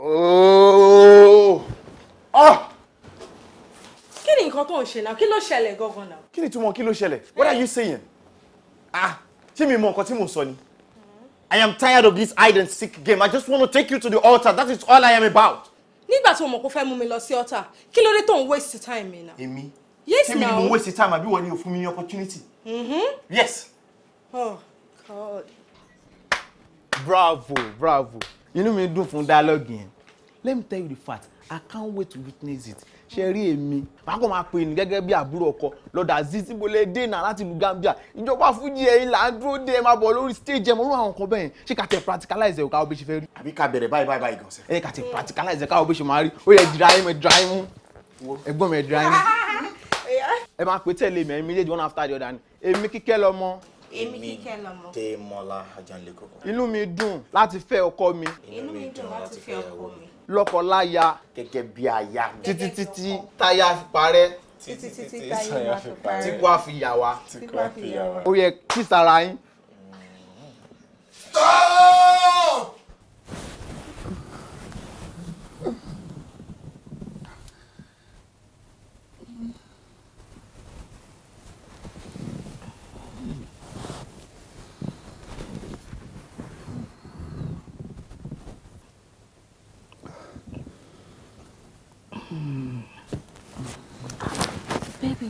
Oh! Ah! Kí ni nǹkan tó ń ṣe náà? Kí ló ṣẹlẹ̀ gangan náà? Kí ni túmọ̀ kí ló ṣẹlẹ̀? What are you saying? Ah, ṣé mi mọ nǹkan tí mo sọ ni? I am tired of this hide and seek game. I just want to take you to the altar. That is all I am about. Nígbà tí o mọ̀ kó fẹ́ mú mi lọ sí altar, kí ló dé tó ń waste time mi náà? Èmi? Yes, now. Ṣé mi ni mo waste time àbí wọ́n ní o fún mi ní opportunity? Yes. Oh, God. Bravo, bravo. Inú mi dùn fún dialogue yẹn. Let me tell you the fact. I can't wait to witness it. Ṣé rí èmi? Màá kàn máa pè ní gẹ́gẹ́ bí àbúrò ọkọ lọ́dọ̀ Aziz tí mo lè dènà láti ìlú Gambia. Ìjọba Fújì ẹ̀yin là ń dúró dé ẹ máa bọ̀ lórí stage ẹ̀ mọ́ lórí àwọn nǹkan bẹ́ẹ̀. Ṣé ká tẹ practicalize ẹ̀ káwọ́ bí ṣe fẹ́ rí? Àbí ká bẹ̀rẹ̀ báyìí gan sẹ́. Ẹ ká tẹ practicalize ẹ̀ káwọ́ bí ṣe máa rí. Ó yẹ dira ẹ̀ mú. Ẹ̀gbọ́n mi ẹ̀ dira ẹ̀ mú. Ẹ máa pè tẹ̀lé mi ẹ̀ méjèèjì one after the other ni. Èmi Kíkẹ́ lọ́mọ. Èmi Kíkẹ́ lọ́mọ. Démọ́lá Ajanlekoko. Inú mi dùn láti fẹ́ ọkọ mi. Inú mi dùn láti fẹ́ ọkọ mi. Lọ́kọ láya. Gẹ́gẹ́ bí aya. Títí táyà fi parẹ́. Títí táyà fi parẹ́. Tí kò á fi yà wá. Tí kò á fi yà wá. Ó yẹ kí sara yín. Baby,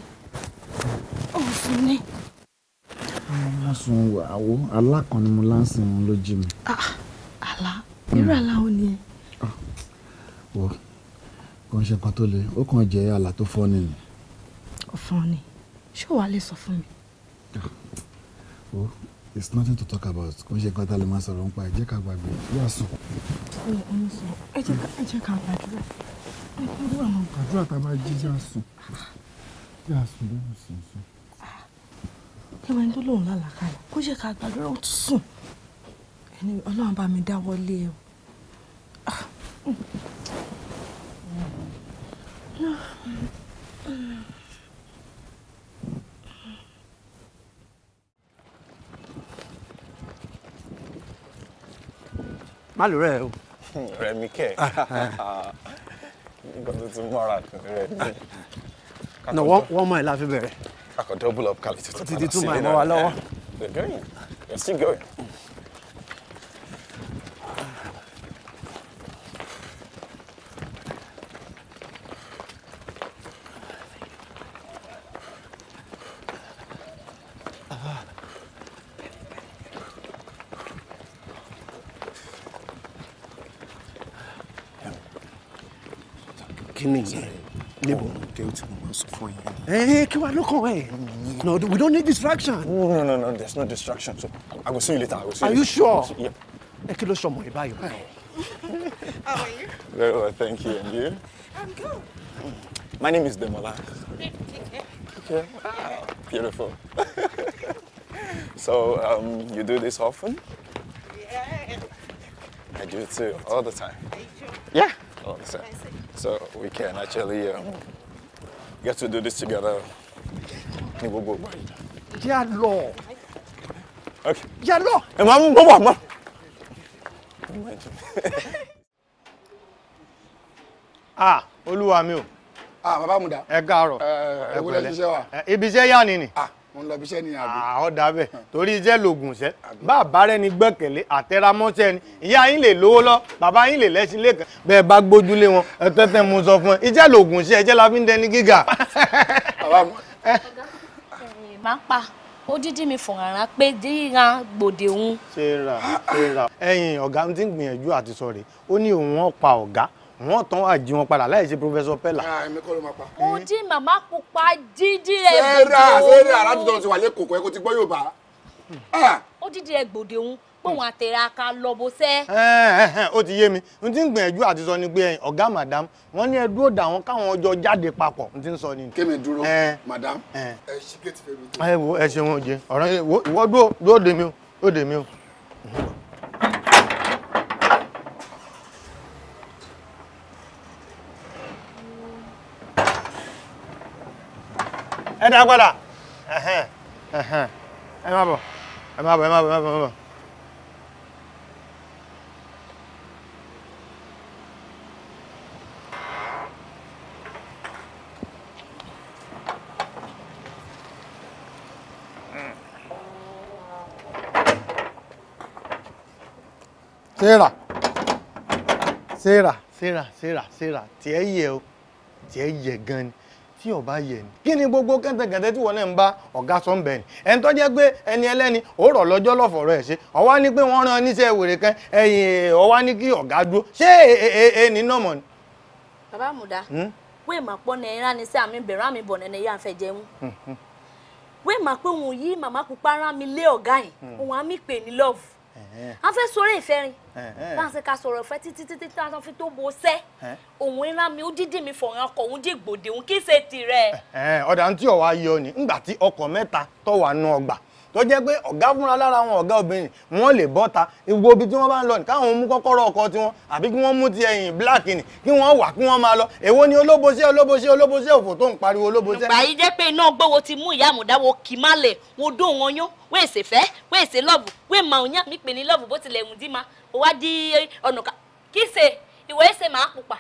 sùn ni. Mo sùn àwo àlá kan ni mo láǹsìn wọn ló jí mi. Àlá? Irú àlá wo ni ẹ? Wo kò ń ṣe nǹkan tó le, ó kàn jẹ́ àlá tó fọ́ nìyí. Ó fọ́ ni. Ṣé wàá lè sọ fún mi? Wo it's nothing to talk about. Kò ń ṣe nǹkan tá a lè máa sọ̀rọ̀ nípa ẹ̀, jẹ́ ká gbàgbé. Yóò sùn. Ẹ jẹ́ ká gbàdúrà. Àdúrà tá a máa jí yá sùn. Yá sùn lóhùn sùn. Kí wọ́n tó lòun lálàkàlà kó jẹ́ ká gbàdúrà ó tún sùn. Ẹni Ọlọ́run bá mi dáwọ́ lé o. Má lò rẹ̀ o. Rẹ̀mí kẹ̀. Nǹkan tó ti mọ́ra Rẹ̀mí. No, one more la fi bẹ̀rẹ̀. I could double up quality. Ti di 2 mile mọ́ wa lọ́wọ́. They're going. They're still going. Kí ni yẹn? Níbo? Kí wàá lókàn ẹ̀? No, we don't need distraction. No. There's no distraction. So I will see you later. Are you sure? Yep. Kí ló ṣọmọ ẹ̀ báyìí? How are you? Very well, thank you. And you? I'm good. My name is Demola. Okay. Wow. Beautiful. So, you do this often? Yeah. I do too, all the time. Are you sure? Yeah, all the time. So we can actually get to do this together. Yá lọ. Okay. Yá lọ. Mama. Olúwa mi o. Bàbá Muda. Ẹ káàárọ̀. Ẹ wọlé ṣiṣẹ́ wa. Ibi iṣẹ́ yá ni. Mo ń lọ ibiṣẹ́ ní àbí. Ó dà bẹ́ẹ̀. Torí iṣẹ́ lògùn iṣẹ́. Bàbá rẹ ni gbẹ́kẹ̀lé àtẹramọ́ṣẹ́ ni. Ìyá yín lè lówó lọ, bàbá yín lè lẹ́sìn lẹ́kàn. Bẹ́ẹ̀ bá gbójúlé wọn, ẹ tẹ́tẹ́ mo sọ fún ẹ. Iṣẹ́ lògùn iṣẹ́, ẹjẹ́ la fi ń dẹni gíga. Bàbá mu. Máa pa odidi mi fún ara pé díran gbòde òun. Ṣé ra. Ẹ̀yin ọ̀gá ti ń gbìyànjú àti sọ rèé. Ó ní òun ó pa ọ̀gá. Wọ́n tán wá jí wọn padà láì ṣe Professor Pella. Èmi kọ́ ló máa pa. Odi màmá pupa dídí rẹ̀ gbòde òun. Ṣé aládùúgbò ti wà lẹ́kọ̀ọ́ ẹ kò ti gbọ́ Yorùbá. Odidi rẹ̀ gbòde òun pé wọn àtẹ̀rẹ̀ aka lọ bó sẹ́. Ó ti yé mi. N ti ń gbìyànjú àti sọ ni pé ọ̀gá madam wọ́n ní ẹ dúró dà wọ́n káwọn ọjọ́ jáde papọ̀. N ti ń sọ ni. Kémi dúró madam. Ẹ ṣí gate fẹ́ mi tó. Ẹ wo ẹ ṣeun oje ọ̀rọ̀ ìwọ dúró dè mí o. Ó dè mí o. Ẹ dá padà. Ẹ má bọ̀. Sarah. Sarah. Tiẹ̀ yẹ o. Tiẹ̀ yẹ gan ni. Tí ó bá yẹ ni. Kí ni gbogbo kẹ́ntẹ̀kẹ́ntẹ́ tí wọ́n náà ń bá ọ̀gá sọ ń bẹ̀ ni. Ẹni tó jẹ́ pé ẹni ẹlẹ́ni ó rọ̀ lọ́jọ́ lọ́fọ̀ọ́rọ̀ ẹ̀ ṣe. Ó wá ní pé wọ́n rán níṣẹ́ wèrè kan ẹ̀yìn ó wá ní kí ọ̀gá dúró. Ṣé ní nọ́mọ̀ ni? Bàbá Àmùdá. Wé mà pọ̀ ní ẹran ní sí àmì bẹ̀rẹ̀ àmì bọ̀ nẹ́nẹ́ yá fẹ́ jẹun. Wé mà pé òun yí màmá pupa rán mi lé ọ̀gá yìí. Òun á mi pè ní love. A fẹ́ sọ̀rọ̀ ìfẹ́ rin. Bá ń ṣe ká sọ̀rọ̀ ìfẹ́ títí tí a fi tó bo sẹ́. Òun rán mi ó dídì mi fọ̀ràn ọkọ̀ òun dì gbòdè òun kì í ṣe tirẹ̀. Ọ̀dà tí ọ̀wá yọ ni ńgbà tí ọkọ̀ mẹ́ta tó wà nù ọgbà tó jẹ́ pé ọ̀gá fúnra lára wọn ọ̀gá obìnrin wọ́n lè bọ́ta gbogbo ibi tí wọ́n bá ń lọ ní káwọn mú kọ́kọ́rọ́ ọkọ̀ tiwọn àbí kí wọ́n mú ti ẹ̀yìn black ni kí wọ́n wà kí wọ́n máa lọ èwo ni olóboṣẹ́ òfò tó ń pariwo olóboṣẹ́. Ìgbà yìí jẹ́ pé iná gbówó ti mú ìyá Àmùdá wo kì í má lẹ̀ wo dó wọn yán wé èsè fẹ́ wé èsè lọ́ọ̀bù wé màá òyìn mi pè ní lọ́ọ̀bù bó tilẹ̀ wù dí ma ó wá di ọ̀nà kí ṣe ìwé èsè máa pupa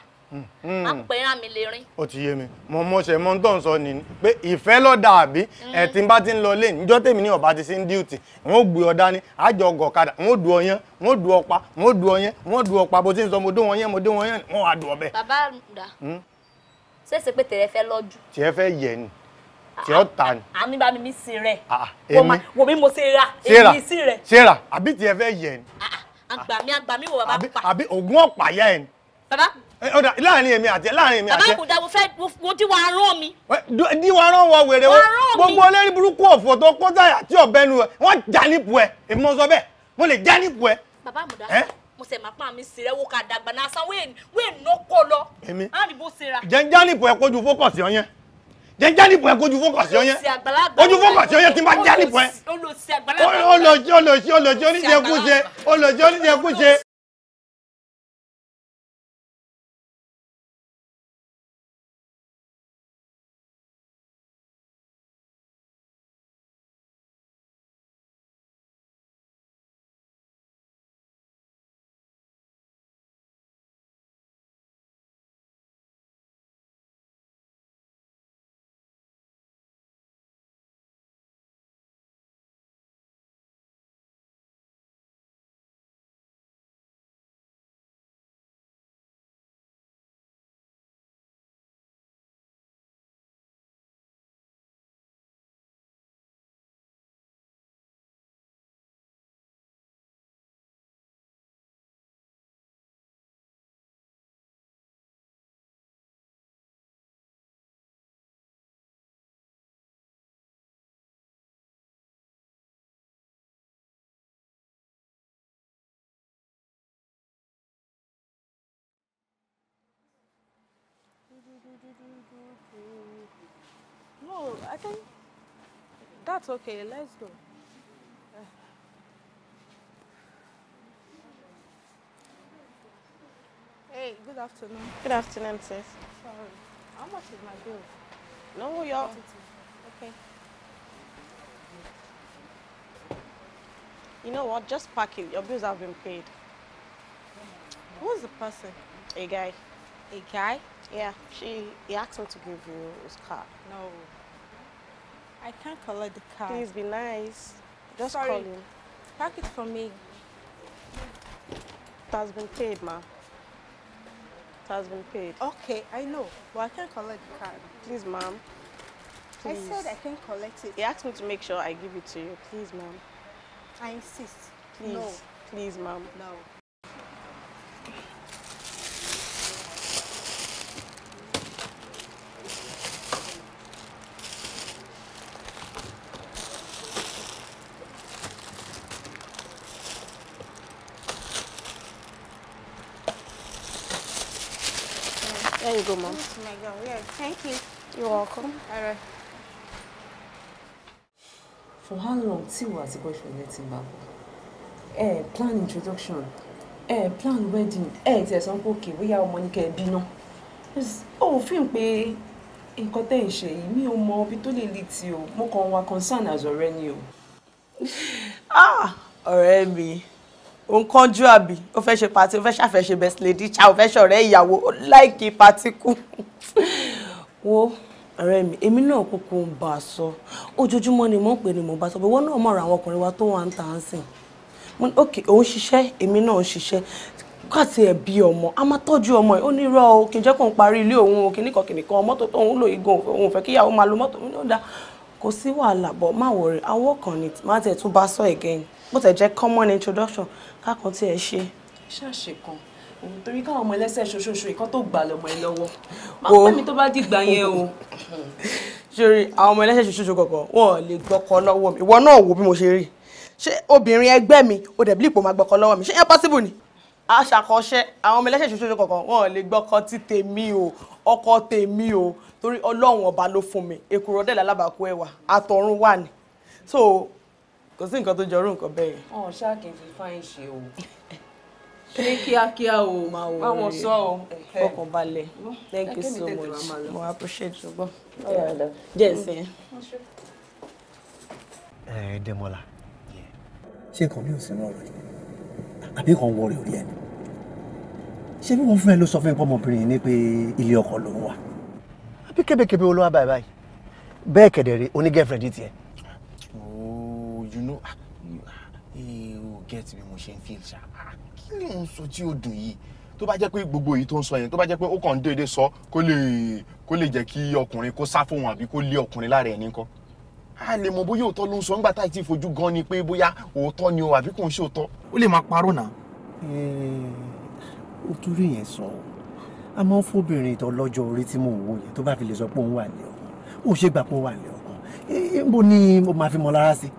máa pè é rán mi lè rìn. Ó ti yé mi mo ṣe mọ́ tó ń sọ nìyí pé ìfẹ́ lọ́dà àbí ẹ̀ tí n bá ti ń lọ lé níjọ́ tèmi ní ọ̀bá ti sí ń díùtì wọ́n ó gbé ọ̀dá ní àjọ ọ̀gọ̀kadà wọ́n ó du ọyán wọ́n ó du ọ̀pá wọ́n ó du ọyán wọ́n ó du ọ̀pá bó ti ń sọ mo dé wọn yẹn wọ́n wá du ọbẹ̀. Bàbá Àmùdá ṣèṣe pé tèrè fẹ́ lọ́jú. Tiẹ̀ fẹ́ yẹ ni tiẹ̀ ta ni. Àmì bá mi sí rẹ̀ èmi wò mí mo ṣe ra èmi sí rẹ̀. Sarah àbí tiẹ̀ fẹ́ yẹ ni. Àgbà mi wò bàbá pupa. Àbí ògùn ọ̀pá yá ẹ ni. Bàbá. Ọ̀dà láàrin èmi àti ẹ. Bàbá Àmùdá mo ti wà rán mi. Díwọ̀ rán wọ wèrè wo gbogbo olórí burúkú ọ̀fọ̀ tó kó táyà tí ọ̀bẹ nu ẹ̀ wọ́n já nípò ẹ̀ èmi mo sọ bẹ́ẹ̀ mo lè já nípò ẹ̀. Bàbá Àmùdá mo ṣe máa pa mi sí rẹ wo ká dàgbà náà san wéè ná kó lọ. Èmi àrìbó ṣe ra. jẹ́ ń já nípò ẹ̀ kójú fókọ̀sì ọyẹn jẹ́ ń já nípò ẹ̀ kójú fókọ̀sì ọyẹn ojú fókọ̀sì ọyẹn tí n bá já nípò ẹ̀. olòṣì oníjẹkúṣe. No, I think that's okay. Let's go. Hey, good afternoon. Good afternoon, sis. Sorry. How much is my bill? No, you're... Okay. You know what? Just pack it. Your bills have been paid. Who's the person? A guy. A guy? Yeah, he asked me to give you his car. No. I can't collect the car. Please be nice. Just Sorry. call him. Pack it for me. It has been paid, ma. It has been paid. Okay, I know, but I can't collect the car. Please, ma'am. I said I can't collect it. He asked me to make sure I give it to you. Please, ma'am. I insist. Please. No. Please, ma'am. No. There you go, ma'am. Oh my God, yeah, thank you. You're welcome. All right. For how long till was the boyfriend letting back? Plan introduction. Plan wedding. There's some okay. We are money can be no. Oh, feel pé nǹkan tẹ́ ń ṣe yìí mi ò mọ bí tó lè lead tí o. Mo kàn wá concern as ọ̀rẹ́ ni o. Ọ̀rẹ́ mi. Ó ń kánjú àbí, ó fẹ́ ṣe party, ó fẹ́ ṣàfẹ́ ṣe best lady, ó fẹ́ ṣọ̀rẹ́ ìyàwó, ó like party kú. Wo ọ̀rẹ́ mi, èmi náà kúkú ń bá a sọ. Ojoojúmọ́ ni mo ń pè ní mo bá sọ, but wọ́n náà mọ̀ ra àwọn ọkùnrin wa tó wà ń tà ń sìn. Okay, òun ṣiṣẹ́, èmi náà ń ṣiṣẹ́. Káàtì ẹ̀ bí ọmọ, a máa tọ́jú ọmọ ẹ̀. Ó ní irọ́ o, kì í jẹ́ kó ń parí ilé òun o, kìnnìkan mọ́tò tó ń lò igan òun fẹ́ kí ìyàwó máa lo mọ́tò mi náà dá. Kò sí wàhálà bọ̀, má worry, I'll work on it. Má tẹ̀ tún bá sọ again. Bó tẹ̀ jẹ́ common introduction, kákan tí ẹ ṣe. Ṣáṣe kan. Torí káwọn ọmọ ẹlẹ́sẹ̀ ṣoṣooṣo ìkan tó gbà lọ́mọ ẹ lọ́wọ́. Má pẹ́ mi tó bá dìgbà yẹn o. Ṣorí àwọn ọmọ ẹlẹ́sẹ̀ ṣoṣooṣo kọ̀ọ̀kan, wọn ò lè gbọ́kọ lọ́wọ́ mi. Ìwọ náà wò bí mo ṣe rí. Ṣé obìnrin ẹgbẹ́ mi, o dẹ̀ bí ipò máa gbọ́kọ lọ́wọ́ mi? Ṣé yẹn possible ni? Aṣàkọṣẹ́ àwọn ọmọ ẹlẹ́sẹ̀ ṣoṣooṣo kọ̀ọ̀kan, wọn ò lè gbọ́kọ tí tèmi o, ọkọ tèmi o. Torí Ọlọ́run ọba ló fún mi. Èkùrọ́ dẹ̀ lálábàákú ẹwà, àtọ̀run wà ní. So kò sí nǹkan tó jọrú nǹkan bẹ́ẹ̀ yẹn. Ṣáà kì í fi fáìn ṣe o. Ṣé kíákíá o máa wò ó? Máa sọ o. Fọkàn balẹ̀. Thank you so much. Mo appreciate ṣùgbọ́n. Jẹ́ ìsìn. Dẹ́mọ́lá, ṣé nǹkan mi ò sí náà rẹ̀? Àbí kan wọ rẹ̀ orí ẹni? Ṣé bí wọ́n fún ẹ ló sọ fún ẹ pé ọmọbìnrin ní pé ilé ọkọ ló ń wà? Àbí kébékébé olówó báyìí? Bẹ́ẹ̀ kẹ̀dẹ̀rẹ̀ oní girlfriend tiẹ̀. Oh, you know, you get bí mo ṣe ń feel ṣá. Kí ni òun sọ tí ó dùn yìí? Tó bá jẹ́ pé gbogbo èyí tó ń sọ yẹn, tó bá jẹ́ pé ó kàn ń déédéé sọ kó lè jẹ́ kí ọkùnrin kó sá fóun àbí kó lé ọkùnrin lára ẹ̀ nìkan. A lè mọ bóyá òótọ́ ló ń sọ nígbà táì tí fojú gan ni pé bóyá òótọ́ ni o àbí kò ń ṣe òótọ́. Ó lè máa parọ́ náà. Ó torí yẹn sọ a máa ń fóbìnrin tó lọ́jọ́ orí tí mò ń wò yẹn tó bá fi lè sọ pé òun wà ní ọkàn ó ṣe gbà pé ó wà ní ọkàn bó ni mo máa fi mọ lára sí.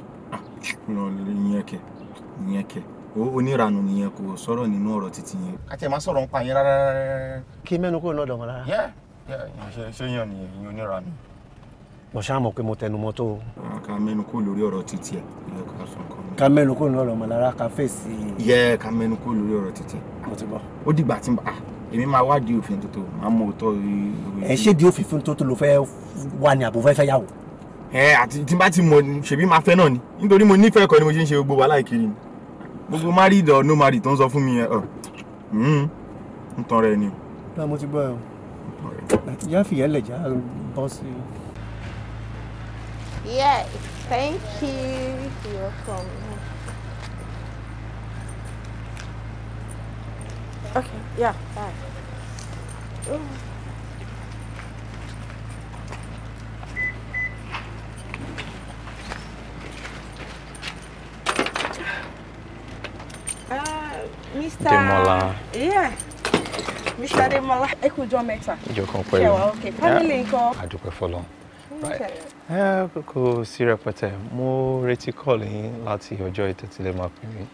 ìyẹn kẹ oníranù nìyẹn kò sọ̀rọ̀ nínú ọ̀rọ̀ títí yẹn. Àti ẹ̀ máa sọ̀rọ̀ ń pa yẹn rárá. Kí mẹ́nu kúrò lọ́dọ̀ wọn lára. Ṣé yàn nìyẹn ìyẹn oníranù. Mo ṣáà mọ̀ pé mo tẹnu mọ́ tó. Ká mẹ́nu kúrò lórí ọ̀rọ̀ títí ẹ̀. Ká mẹ́nu kúrò lọ́dọ̀ wọn lára ká fèsì. Ká mẹ́nu kúrò lórí ọ̀rọ̀ títí. Mo ti bọ̀. Ó dìgbà tí èmi máa wádìí òfin tó tó máa mọ òótọ́. Ṣé di òfin tó tó ló fẹ́ wà ní àbò fẹ́fẹ́ yàwó? Àti tí n bá ti mọ ṣèbí máa fẹ́ náà ni nítorí mo nífẹ̀ẹ́ kọ́ ni mo ṣe ń ṣe gbogbo wàhálà ìkiri ni gbogbo married or no married tó ń sọ fún mi yẹn ń tan rẹ ni. Mo ti gbọ́ ẹ o ìyá fìyà lẹ̀ já bọ́ sí. Yes, thank you. You're welcome. Okay, yeah, bye. Mr. Demola. Yeah. Mr. Demola. Ẹ kú ọjọ́ mẹ́ta. Ìjọ kan pẹ̀lú. Ṣé wà okay? Family ńkọ́? A dúpẹ́ f'Ọlọ́run. Right. Kò sí rẹpẹtẹ. Mo retí call yín láti ọjọ́ ìtẹ̀tílẹ̀ máa pè mí.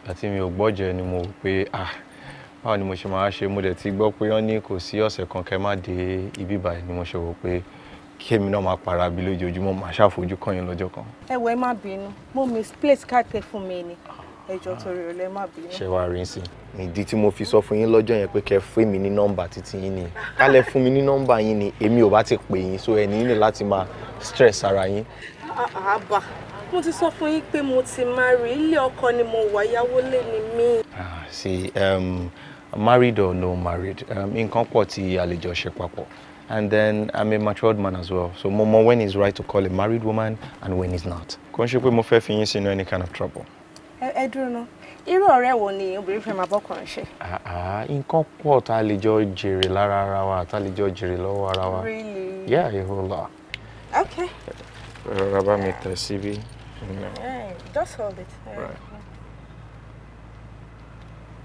Àti mi ò gbọ́jẹ ni mo rò pé báwo ni mo ṣe máa ṣe mo dẹ̀ ti gbọ́ pé wọ́n ní kò sí ọ̀sẹ̀ kan kẹ́ má dé ibi báyìí ni mo ṣe rò pé kí èmi náà máa para bí lójoojúmọ́ máa ṣàfojú kàn yín lọ́jọ́ kan. Ẹ wọ ẹ má bínú. Mo misplace card tẹ fún mi ni. Ẹjọ́ torí ọ̀lẹ má bínú. Ṣé wàá rí sí ìdí tí mo fi sọ fún yín lọ́jọ́ yẹn pé kẹ́ fún mi ní nọ́mbà títí yín ni kálẹ̀ fún mi ní nọ́mbà yín ni èmi ò bá ti pè yín so ẹni nílò láti máa stress ara yín. Àbá mo ti sọ fún yín pé mo ti marry ilé ọkọ ni mo wà ìyàwó lé ni mí. See, married or no married nǹkan pọ̀ tí a lè jọ ṣe papọ̀ and then I'm a matured man as well so mo mọ when it's right to call a married woman and when it's not. Kò ń ṣe pé mo fẹ́ fi yín sínú any kind of trouble. Ẹ dúró ná irú ọ̀rẹ́ wo ni obìnrin fẹ́ máa bọ́kùnrin ṣe. Nǹkan pọ̀ tá a lè jọ jèrè lára ara wa tá a lè jọ jèrè lọ́wọ́ ara wa. Really? Yeah, a whole lot. Okay. Rọra bá mi tẹ̀ síbí. Just hold it.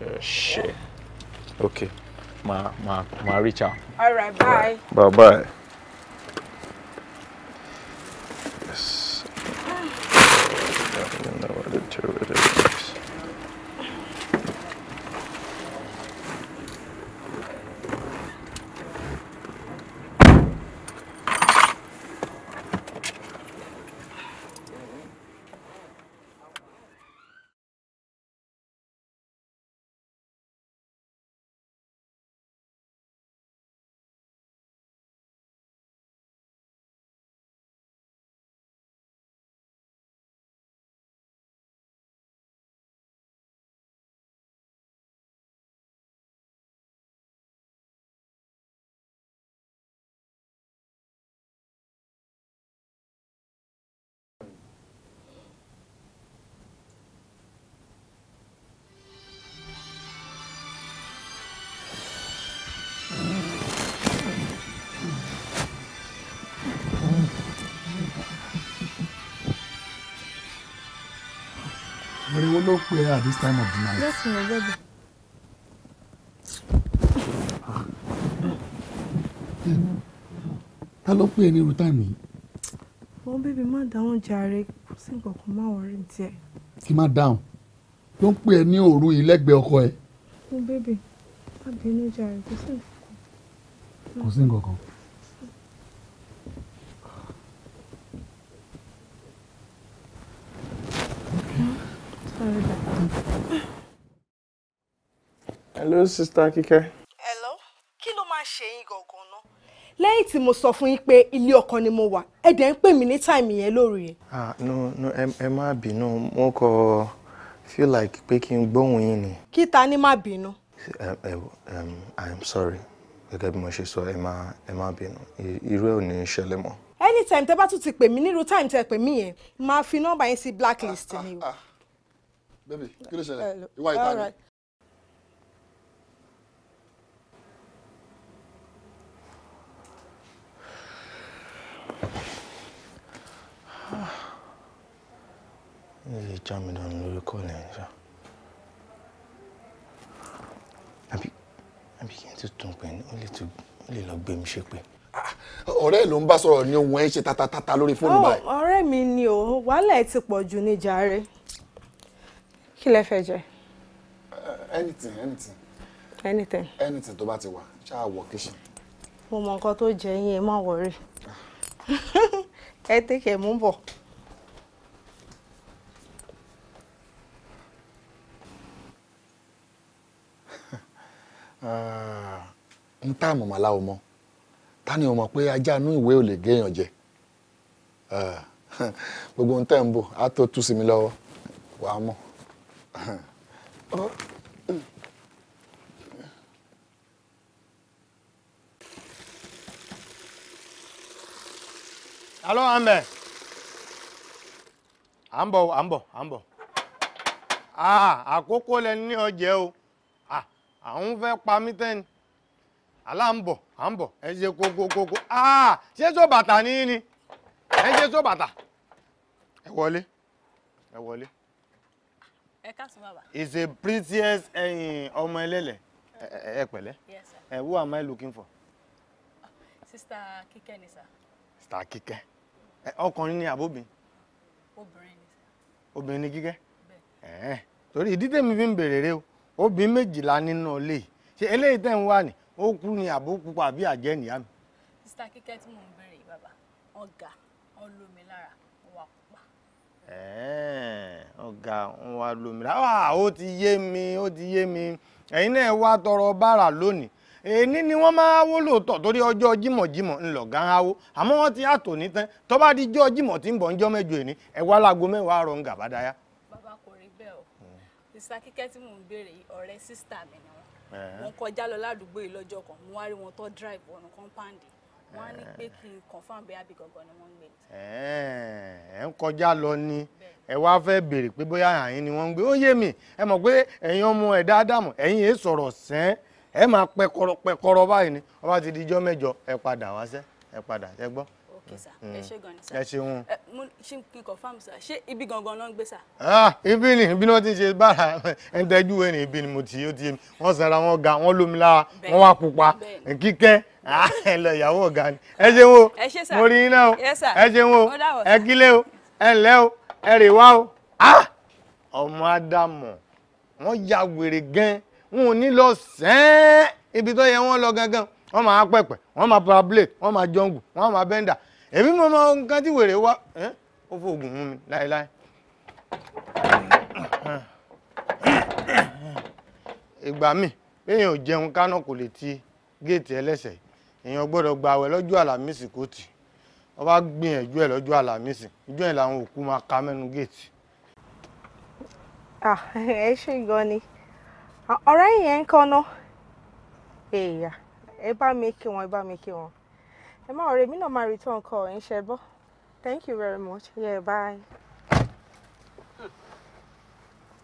Right. Shit. Okay. Ma reach out. All right, bye. Bye-bye. Yes. I don't know what to do with it. wo ló pè é at this time of the night? Yes, my baby. Ta ló pè é ní irú time yìí? Wọ́n bébí má dáhùn jàre, kò sí nǹkan kan má wọrí díẹ̀. Kí má dáhùn? Ló ń pè é ní òru yìí lẹ́gbẹ̀ẹ́ ọkọ ẹ̀. Wọ́n bébí má bínú jàre, kò sí nǹkan kan. Kò sí nǹkan kan. Sorry, Dad. Hello, Sister Kike. Hello? Kí ló máa ṣe yín gangan ná? Lẹ́yìn tí mo sọ fún yín pé ilé ọkọ ni mo wà, ẹ dẹ̀ ń pè mí ní táìmù yẹn lóru yẹn. No, ẹ má bínú. Mo kò feel like pé kí n gbóhùn yín ni. Kí ta ni má bínú? I'm sorry. Gẹ́gẹ́ bí mo ṣe sọ, ẹ má bínú. Irú ẹ̀ ò ní ṣẹlẹ̀ mọ́. Anytime tẹ́ bá tún ti pè mí nírú time tẹ́ pè mí yẹn, máa fi nọ́mbà yín sí blacklist ni o. Baby, kí ló ṣẹlẹ̀? Ìwà ìta ni. Ilé ìjà mi dànù lórí kọ́ọ̀lù ẹ̀ ṣá. Àbí kí n ti tún pè ní ó lè lọ gbé mi ṣépè. Ọ̀rẹ́ ẹ̀ ló ń bá sọ̀rọ̀ ní ohun ẹ̀ ṣe tatatata lórí fóònù báyìí. Ọ̀rẹ́ mi ni o, wàhálà ẹ̀ ti pọ̀ jù ní jàre. Kí lẹ fẹ́ jẹ? Anything tó bá ti wà, ṣáà wọ kíṣìn. Mo mọ nǹkan tó jẹ yín, ẹ má wọrí. Ẹ tẹ́kẹ̀ mú bọ̀. Ń tá àmọ̀ màlá o mọ́. Ta ni o mọ̀ pé ajá inú ìwé ò lè géèyàn jẹ? Gbogbo ohun tẹ́ ń bò á tó tú sí mi lọ́wọ́. Wà á mọ̀. Alo, Ambe. Ambo. Àkókò lẹ ní ọjẹ́ o. Àwọn fẹ́ pa mí tẹ́ni. Àlá ń bọ̀. Ẹ ṣe kókókókó. Ṣé sọ bàtà ní ni? Ẹ ṣe sọ bàtà. Ẹ wọlé. Ẹ káàsán bàbá. It's a prettiest ọmọ ẹlẹ́lẹ̀. Ẹ pẹ̀lẹ́. Yes, sir. Who am I looking for? Sister Kike ni sir. Sister Kike. Ọkùnrin ni àbóbìn? Obìnrin ni sir. Obìnrin ni Kíkẹ́? Bẹ́ẹ̀. Torí ìdí tèmi fi ń bèrè rẹ o. Obìnrin méjìlá nínú ilé. Ṣé eléyìí tẹ́ ń wá ni? Ó kú ni àbó pupa àbí àjẹ́ nìyá mi. Sister Kike tí mò ń bèrè yìí bàbá. Ọ̀gá, wọ́n lómi lára, wọ́n wá pupa. Ọ̀gá, wọ́n wá lómi lára. Ó ti yé mi. Ẹ̀yin náà wá tọrọ bára lónìí. Èní ni wọ́n máa wó lóòótọ́ torí ọjọ́ jímọ̀jímọ̀ ńlọ̀gá ń háwó. Àmọ́ wọ́n ti àtò ní tán. Tó bá di jọ́ jímọ̀ tí ń bọ̀ ń jọ́ mẹ́jọ èní. Ẹ wá láago mẹ́wàá rọ̀ ń gà bá dáyà. Bàbá kò rí bẹ́ẹ̀ o. Sister Kike tí mò ń bèrè yìí ọ̀rẹ́ sister mi ni wọ́n. Wọ́n kọjá lọ ládùúgbò yìí lọ́jọ́ kan. Mo wá rí wọn tó drive wọnú compound. Wọ́n á ní pé kí n confirm bí àbí gangan ni wọ́n ń gbé. Ẹ ń kọjá lọ ni. Ẹ wá fẹ́ béèrè pé bóyá àyín ni wọ́n ń gbé. Ó yé mi. Ẹ mọ̀ pé ẹ̀yin ọmọ ẹ̀ dáadáa mọ̀. Ẹ̀yin èé sọ̀rọ̀ sẹ́n. Ẹ máa pẹkọrọ báyìí ni. Ó bá ti di ijọ́ mẹ́jọ ẹ padà wá sẹ́. Ẹ padà ẹ gbọ́. Okay sir. Ẹ ṣé gan ni sir. Ẹ ṣeun. Ṣé kí n confirm sir? Ṣé ibi gangan ló ń gbé sir? Ibi ni wọ́n ti ń ṣe bára ẹni tẹ́jú wẹ̀ ní ibi ni mo ti yé mi. Wọ́n sanra wọn ga, wọ́n lómi lára, wọ́n wá pupa. Kíkẹ́ ẹ lọ ìyàwó ọ̀gá ni. Ẹ ṣeun o. Ẹ ṣé sir. Mo rí iná o. Yes sir. Ẹ ṣeun o. Ẹ kílé o. Ẹ ǹlẹ́ o. Ẹ rè wá o. Ọmọ Ádámọ̀ wọ́n ya wèrè gan. Wọn ò ní lọ sẹ́ẹ́ ibi tó yẹ wọ́n lọ gangan. Wọ́n máa pẹ̀pẹ̀, wọ́n máa parablade, wọ́n máa jọ́ngù, wọ́n máa bẹ́ndà. Èmi mo mọ nǹkan tí wèrè wá. Ó fòògùn mú mi láéláé. Ìgbà míì béèyàn ò jẹun kánà kò lè ti géètì ẹlẹ́sẹ̀. Èèyàn gbọ́dọ̀ gba àwẹ̀ lọ́jọ́ àlàmísì kò tì. Wọ́n bá gbìyànjú ẹ̀ lọ́jọ́ àlàmísì. Ìjọ́ yẹn làwọn òkú máa ka mẹ́nu géètì. Ẹ ṣé gan ni. Ọ̀rẹ́ yẹn ń kọ́nà. Ẹ bá mi kí wọn. Ẹ má ọ̀rẹ́ mi náà máa return call ẹ̀ ń ṣe bọ́. Thank you very much. Yeah, bye.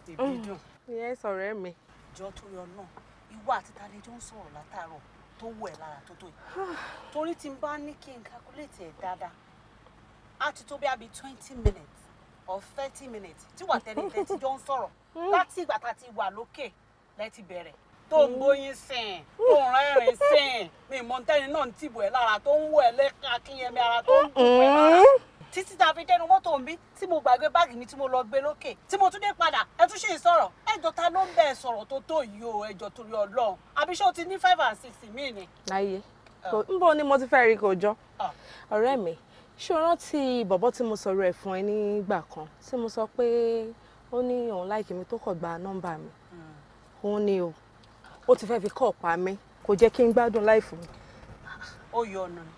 Ìbídùn. Yes, ọ̀rẹ́ mi. Jọ torí Ọlọ́run, ìwọ àti ta ni jọ ń sọ̀rọ̀ látàárọ̀ tó wù ẹ́ lára tó tó yìí. Torí tí n bá ní kí n calculate ẹ̀ dáadáa, á ti tó bí 20 minutes or 30 minutes tí wà tẹ́lẹ̀ jọ ń sọ̀rọ̀. láti ìgbà tá a ti wà lókè lẹ ti bẹ̀rẹ̀ tó ń bóyin sìn tó ń rẹ́rìn sìn mi mọ̀ntẹ́ni náà ń tìbò ẹ̀ lára tó ń wọ ẹ̀ lẹ́ka kínyẹmí ara tó ń dùn ẹ̀ lára títí tá a fi dẹnu mọ́tò ń bí tí mo gbàgbé báàgì mi tí mo lọ gbé lókè tí mo tún dé padà ẹ tún ṣe ìsọ̀rọ̀ ẹjọ́ ta ló ń bẹ̀ sọ̀rọ̀ tó tó yìí o ẹjọ́ torí Ọlọ́run àbí ṣé o ti ní 5 and 6 mí ni. láyé nbọ ni mo ti fẹ́ rí kò jọ ọ̀rẹ́ mi ṣé o rántí bọ̀bọ́ tí mo sọ̀rọ̀ ẹ̀ fún ẹ nígbà kan tí mo sọ pé ó ní òun láìkí mi tó kọ̀ gba nọ́mbà mi òun ni o ó ti fẹ́ fi kọ́ ọ̀pá mi kò jẹ́ kí n gbádùn láìfù mi. ó yọ ọ̀nà ni.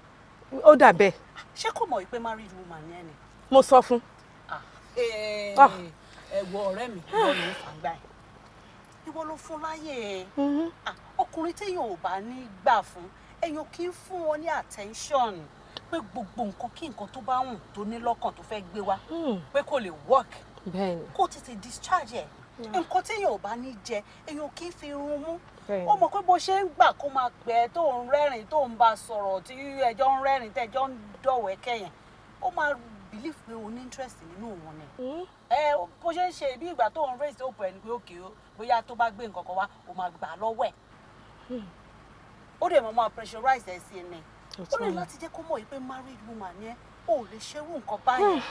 ó dà bẹ́ẹ̀. ṣé kò mọ̀ wípé married woman yẹn ni. mo sọ fún. ẹ̀wọ̀ ọ̀rẹ́ mi ìwọ ló ń fàgbà ẹ̀ ìwọ ló fún láyè ọkùnrin téèyàn ò bá ní gbà fún èèyàn kì í fún wọn ní attention pé gbogbo nǹkan kí nǹkan tó bá wùn tó ní lọ́kàn tó fẹ́ gbé wá pé kò lè work kó tètè discharge ẹ̀ nǹkan téèyàn ò bá ní jẹ èèyàn kì í fi irun mú ó mọ̀ pé bó ṣe ń gbà kó máa pẹ́ tó ń rẹ́rìn tó ń bá sọ̀rọ̀ tí ẹjọ́ ń rẹ́rìn tẹ́jọ́ ń dọ̀wẹ́ kẹ́yìn ó máa believe pé o ní interest nínú òun ni bó ṣe ń ṣe bí ìgbà tó ń raise hope ẹni pé òkè o bóyá tó bá gbé nǹkan kan wá o máa gbà lọ́wọ́ ẹ̀ ó dẹ̀ mọ́ máa pressurize ẹ̀ sí ni ó lè láti jẹ́ kó mọ̀ yìí pé married woman yẹn ò lè ṣerú nǹkan báyẹn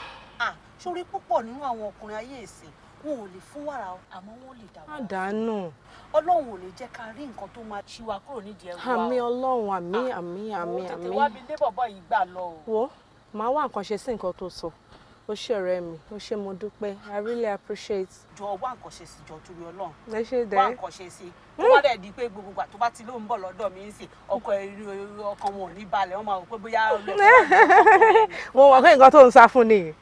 sórí púpọ̀ nínú àwọn ọkùnrin ayé ìsìn wọn ò lè fún wàrà àmọ́ wọn lè dà wọ́n. àdánù. Ọlọ́run ò lè jẹ́ ká rí nǹkan tó máa ṣí wa kúrò nídìí ẹrù wa. àmì Ọlọ́run àmì. tètè wá bí dé bọ̀bọ̀ yìí gbà lọ o. wo màá wá nǹkan ṣe sí nǹkan tó sọ ó ṣe ọ̀rẹ́ mi ó ṣe mo dúpẹ́ I really appreciate. jọ wá nǹkan ṣe sí jọ torí Ọlọ́run. ẹ ṣe dẹ. wá nǹkan ṣe sí tó bá dẹ̀ di pé gbogbo ìgbà tó bá ti ló ń bọ̀ lọ́dọ̀ mi ń sìn ọkàn wọn ò ní balẹ̀ wọ́n máa wò pé bóyá. mo mọ̀ pé nǹkan tó ń sá fún ni.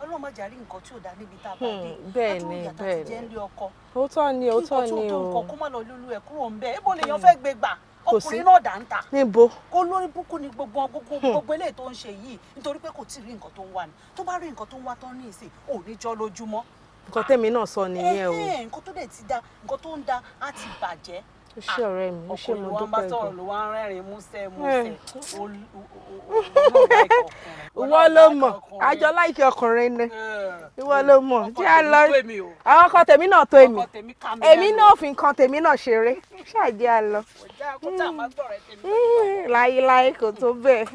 Ọlọ́run má jàrí nǹkan tí ò dá níbi tá a bá dé. bẹ́ẹ̀ ni òótọ́ ni o. kó má lọ lulu ẹ̀ kúrò ń bẹ́ẹ̀ ebo lèèyàn fẹ́ gbé gbà ọkùnrin náà dà ń tà. níbo. kó lórí búkú ni gbogbo eléyìí tó ń ṣe yìí nítorí pé kò tí ì rí nǹkan tó ń wá ni tó bá rí nǹkan tó ń wá tán ní ìsìn ò ní jọ́ lójúmọ́. nǹkan tẹ́mi náà sọ nìyẹn o. nǹkan tó dẹ̀ ti da nǹkan tó ń da á ti bàjẹ́. ó ṣe ọ̀rẹ́ mi ó ṣe mo dúpẹ́ gan. ọkùnrin wa ń bá sọ̀rọ̀ ló wá ń rẹ́rìn músẹ́ ìwọ ló mọ̀ àjọ láìkí ọkùnrin ni ìwọ ló mọ̀ tí a lọ àwọn kan tèmi náà tó èmi náà fi nǹkan tèmi náà ṣeré ṣáàjẹ́ a lọ láyéláyé kò tó bẹ́ẹ̀.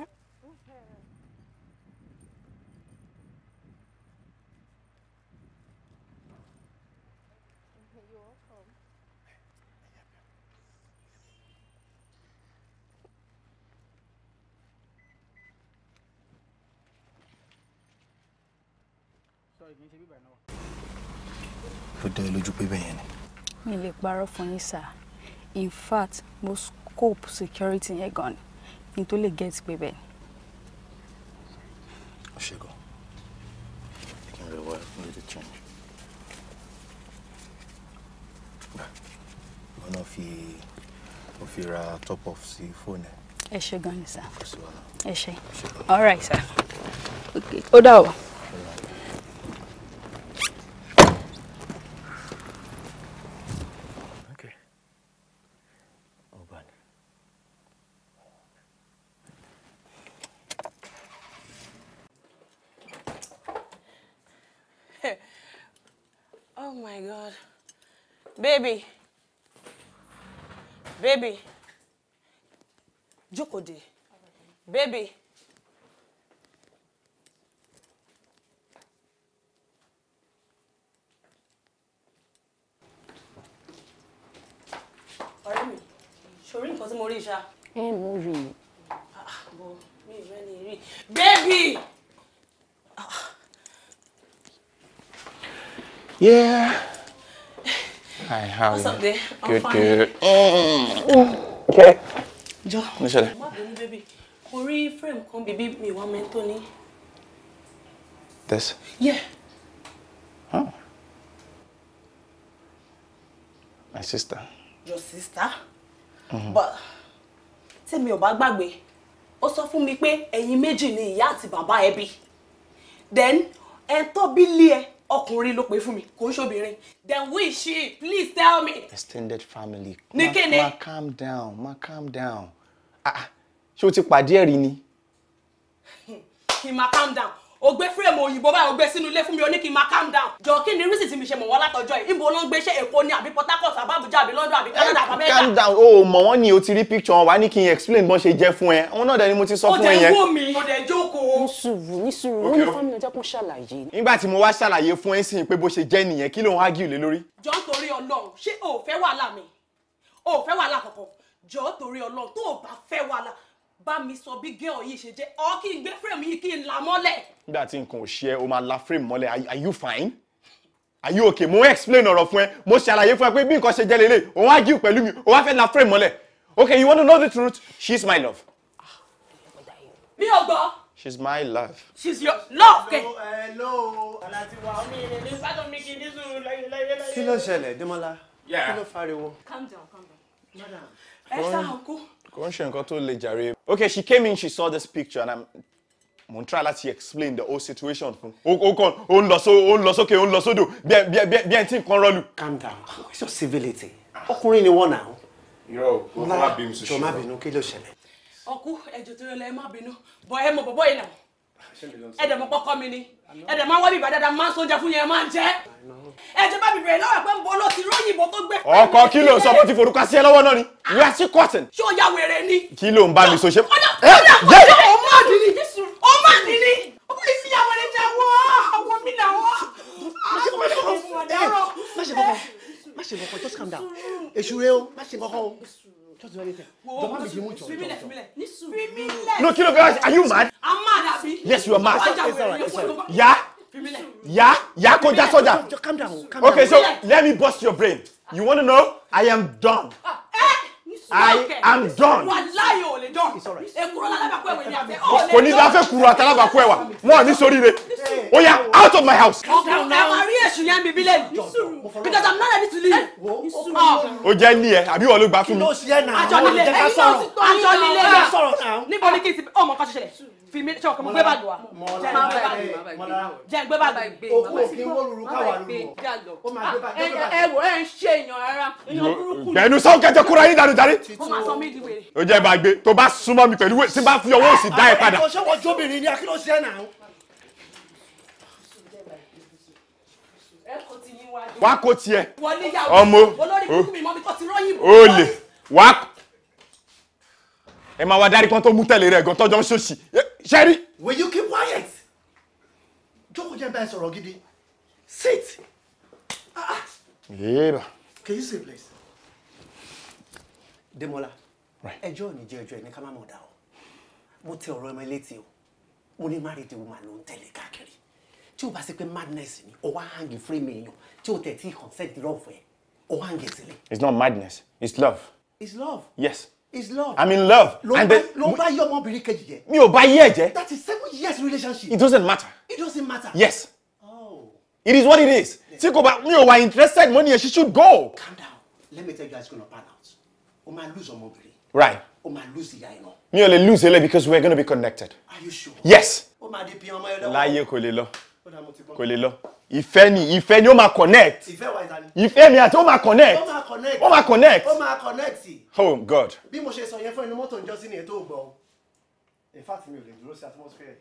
ló dé lójú pé bẹ́ẹ̀ yẹn ni. mi lè parọ́ fún yín sir in fact mo scope security yẹn gan ni tó lè get pé bẹ́ẹ̀. ó ṣe gan kí n lè wá ní the change. wọn náà fi ra top off sí fóònù ẹ. ẹ ṣe gan ni sir ẹ ṣe all right sir okay ó dà o. Oh my God. Baby. Baby. Jókòó dé. Baby. Ọ̀rẹ́ mi, ṣorí nǹkan tí mo rí ṣá. Mo rí i. Mi ìrẹ́ ni rí. Baby! Yeah. Hi, how are you? What's up there? Good, I'm good. Okay. Jo. Ní ṣẹlẹ̀. Má bínú, baby. Mo rí frame kan bíbí mi wá mẹ́tò ní. This? Yeah. Oh. My sister. Your sister? But tí mi ò bá gbàgbé, ó sọ fún mi pé ẹ̀yin méjì ni ìyá àti bàbá ẹ bí. Then ẹ tó bí lé ẹ ọkùnrin ló pè fún mi kò ń ṣobìnrin. Then who is she? Please tell me. Extended family. Ní kíni? Ma calm down, calm down. Ṣé o ti pàdé ẹ̀ rí ni? Kí ma calm down. o gbé frame òyìnbó báyìí o gbé sínú ilé fún mi o ní kí n máa calm down. Jọ kí ni reason tí mi ṣe mọ̀ wọ́n látọjọ́ yìí ibo ló ń gbé ṣe Èkó ni àbí Port Harcourt àbí Abuja àbí London àbí Canada àbí America. Calm down o mọ̀ wọ́n ni o ti rí picture wọn wá ní kí n explain bọ́n ṣe jẹ́ fún ẹ àwọn náà dẹ̀ ni mo ti sọ fún ẹ yẹn. ó jẹ́ wó mi ó dẹ̀ jókòó. ní sùúrù wọ́n ní family ọjọ́ kan ṣàlàyé. nígbà tí mo wá ṣàlàyé fún ẹ sìn pé bó ṣe jẹ́ nìyẹn kí ló ń argue lé lórí. Jọ torí Ọlọ́run ṣé o fẹ́ wàhálà mi o fẹ́ wàhálà kankan jọ torí Ọlọ́run tó o bá fẹ́ wàhálà bá mi sọ bí girl yìí ṣe jẹ́ ọ kí n gbé frame yìí kí n là mọ́lẹ̀. nígbà tí nǹkan ò ṣe ẹ o máa la frame mọ́lẹ̀ are you fine? Are you okay? Mo explain ọ̀rọ̀ fún ẹ mo ṣàlàyé fún ẹ pé bí nǹkan ṣe jẹ́ lélẹ̀ òun argue pẹ̀lú mi òun wá fẹ́ la frame mọ́lẹ̀. Okay, you want to know the truth? She's my love. Mi ò gbọ́. She's my love. She's your love. Hello. Kí ló ṣẹlẹ̀, Demola? Kí ló fariwo? Calm down, calm down. Madam. Ẹ sá ọkú. Kò ń ṣe nǹkan tó le jàre. Okay, she came in, she saw this picture and mo ń try láti explain the whole situation fún. Ó ń lọ sókè, ó ń lọ sódò bí ẹ tí nǹkan rọ́lù. Calm down. Where's your civility? Ọkùnrin ni wọ́n náà. Irọ́ o, má bínú sí ṣùgbọ́n. Jọ̀ọ́ má bínú, kí ló ṣẹlẹ̀? Ọkú ẹjọ́ tó yẹ lẹ́ má bínú. Bọ̀ ẹ mọ̀ bọ̀bọ̀ yìí náà. Ẹ dẹ̀ mọ̀ pọ́kọ́ mi ni. Ẹ dẹ̀ máa wá bí ìbàdàn máa ń sóúnjẹ fún yẹn máa ń jẹ́. Ẹ jẹ́ bá mi bẹ̀rẹ̀ lọ́wọ́ pé ń bọ́ ló ti róyìnbó tó gbé. Ọkọ kí ló ń sọ bó ti forúkọ sí ẹ lọ́wọ́ náà ni? We are still cutting. Ṣé o ya wèrè ni? Kí ló ń bá mi so ṣe? Ó má dì ní. Ó má dì ní. Ó má fi ya wèrè jẹ wọ́. Àwọn mi là wọ́. Má ṣe kọ́kọ́, just calm down. Èṣù rẹ o, má ṣe kọ́kọ́ o. Just do anything. Jọba mi ṣe mú ìjọ. No, kí ló fẹ́ are you mad? I'm mad, Abi. Yes, you are mad. It's all right. Yeah, kọjá sọ́jà. Calm down. Okay, so let me bust your brain. You want to know? I am done. I am done. Wàláyé ò lè dán. Èkúrọ́ lálábàkú ẹ̀wẹ̀ ni àbẹ́. Kò ní dáfẹ́ kúrò àtàlábàkú ẹ̀wà. Wọ́n ní sóríire. Ó yá, out of my house. Ẹ máa rí èṣù yẹn bíbí lẹ́yìn. Because I'm not ready to leave. Ó jẹ́ ní ẹ, àbí wọ́n ló gbà fún mi. Àjọ nílé níbo ni kí n ti ọmọ kan ṣẹlẹ̀ fi mi ṣe ọkọ mo gbé báàgì wa jẹ́ gbé báàgì. Òkú òkè wó lulu káwà lulu. Ó máa gbé báàgì. ẹ wò ẹ ń ṣe èèyàn rárá èèyàn burúkú. Bẹ̀ẹ̀nu sọ́ọ́ kẹjọ kúra yín dànù jáde. Ó máa sọ mí di wèrè. Ó jẹ́ bá gbé tó bá súnmọ́ mi pẹ̀lú tí bá fi ọwọ́ òsì dá ẹ padà. Ṣé wọ́n jóbìnrin ni akíló ṣe náà? Wá kó tiẹ̀. Ọmọ olórí kúkú mi mọ́ mi tó ti rọ́yìn bò. Ó lè wá. Ẹ máa wá dárí kan tó mú tẹ̀lé rẹ̀ gan tọ́jọ́ ń ṣòṣì. Ṣẹ́rí. Will you keep quiet? Jókòó jẹ́ báyìí sọ̀rọ̀ gidi. Sit. Yéèbà. Can you sit please? Demola, ẹjọ́ ò ní jẹ́ ẹjọ́ ẹ̀ ní ká má mọ̀ dá o. Mo tẹ ọ̀rọ̀ ẹmọ létí o. Mo ní married woman ló ń tẹ̀lé káàkiri. Tí o bá ṣe pé madness ni, o wá hangi frame èèyàn. Tí o tẹ̀ tí consent love ẹ̀, o hangi sílẹ̀. It's not madness, it's love. It's love. Yes. It's love. I'm in love. Ló bá yí ọmọbìnrin kejì jẹ. Mi ò bá yí ẹ̀ jẹ́. That is 7 years relationship. It doesn't matter. It doesn't matter. Yes. Oh. It is what it is. Tí kò bá mi ò wá interested money and she should go. Calm down. Let me tell you guys gonna pan out. O máa lose ọmọbìnrin. Right. O máa lose ìyá ẹ̀ náà. Mi ò lè lose ele because we're going to be connected. Are you sure? Yes. O máa di pin ọmọ ẹ lọ́wọ́. Láyé kò lè lọ. Kò lè lọ. Ìfẹ́ ni ó máa connect. Ìfẹ́ wa ìta ni. Ìfẹ́ mi àti ó máa connect. Ó máa connect. Ó máa connect. Ó máa connect. Oh God. Bí mo ṣe sọ yẹn fún ẹnu mọ́tò ìjọ sí ni ètò ògbọ́. In fact mi ò lè dúró sí atmosphere.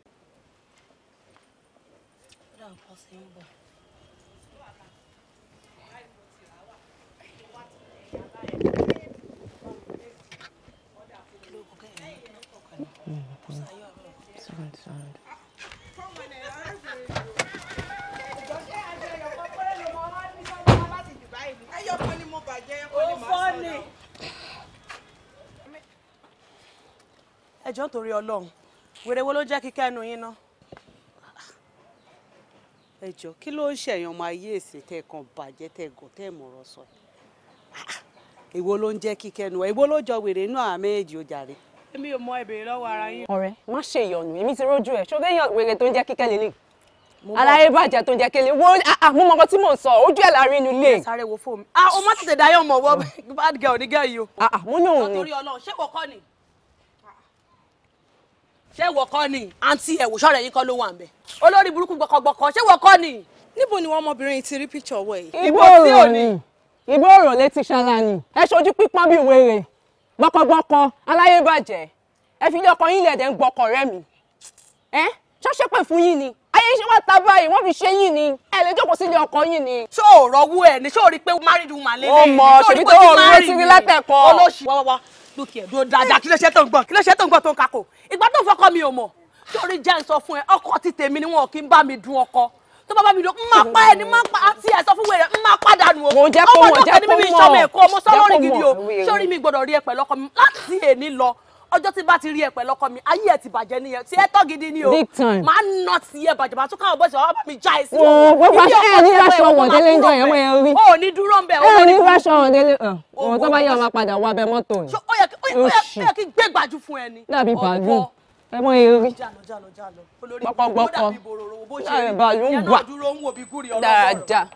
Ẹjọ́ torí Ọlọ́run wèrè wo ló jẹ́ kíkẹ́ ẹnu yín ná. Ẹjọ́ kí ló ń ṣẹ̀yàn ọmọ ayé èsì tẹ́ kan bàjẹ́ tẹ́ gàn tẹ́ mọ̀rọ̀ sọ. Èwo ló ń jẹ́ kíkẹ́ ẹnu èwo ló jọ wèrè inú àwọn méjì ó jàre. Èmi ò mọ ìbéèrè lọ́wọ́ ara yín. Ọ̀rẹ́ má ṣe ìyọnu èmi ti rójú ẹ̀ ṣó déyàn wèrè tó ń jẹ́ kíkẹ́ lélẹ̀ aláyé bàjẹ́ tó ń jẹ́ kélé wo mo mọ nǹkan tí mò ń sọ ojú ẹ̀ láàrin inú ilé. Sáré wo fóònù. O má tètè dayọ̀ mọ̀ wọ́ bad girl ní gẹ́ yìí o. Mo ní òun ni. Torí Ọlọ́run ṣé wọ́n kọ́ ni? Ṣé wọ́n kọ́ ni? Àǹtí ẹ̀ wò ṣọ́ọ̀rẹ́ yín kọ́ ló wà ń bẹ̀. Olórí burúkú gbọkọgbọkọ ṣé wọ́n kọ́ ni? Níbo ni wọ́n ọmọbìnrin ti rí picture wọ̀ yìí? Ibo ọ̀rọ̀ ni ibo ọ̀rọ̀ létí ṣara ni ẹ ṣojú pípọ́n bíi wèrè gbọkọgbọkọ aláyé bàjẹ́ ẹ fi ilé ọkọ yín lẹ̀dẹ̀ ń gbọkọ̀ rẹ́ mi ṣọ́ṣẹ́ pè fún yín ni ayé ṣe wá ta báyìí wọ́n fi ṣe yín ni ẹ lè jókòó sílé ọkọ yín ni. ṣó o rọwú ẹ ní ṣó o rí pé married woman lélẹ̀ ó mọ ṣèbí tó o rí létí rí látẹ̀kọ́. olóṣì wá lókè ẹ̀dùn dáadáa kí ló ṣe tó ń gbọ́ kí ló ṣe tó ń gbọ́ tó ń kakò ìgbà tó ń fọkọ mi ò mọ̀ torí jẹ́ ń sọ fún ẹ ọkọ ti tèmi ni wọn kì í bá mi dun ọkọ tó bá bá mi dun ń máa pa ẹni máa pa àti ẹ sọ fún wẹrẹ ń máa padà nù o ọmọ ọdún kẹni mímí ìṣọmọ èkó ọmọ sọlọrin gidi o sórí mi gbọ́dọ̀ rí ẹ pẹ̀lú ọkọ mi láti èní lọ ọjọ́ tí bá ti rí ẹ pẹ̀lú ọkọ mi ayé ẹ ti bàjẹ́ nìyẹn tí ẹ tọ́ gidi ni o máa ń nà sí ẹ bàjẹ́ máa tún káwọn bọ́sẹ̀ wá bá mi já ẹ sí o. gbogbo ẹ ní ráṣọ wọ̀délé ń jọ yẹn wọ́n yẹn rí. o ò ní dúró ń bẹ̀ ẹ ní ráṣọ wọ̀délé ọ̀hún tó bá yẹ ọmọ padà wá bẹ mọ́tò yìí. ó yẹ kí gbé gbàjú fún ẹ ni. dàbí bàálù ẹ mọ eré gbọpọgbọpọ láàrin bàálù ń bà dáadáa.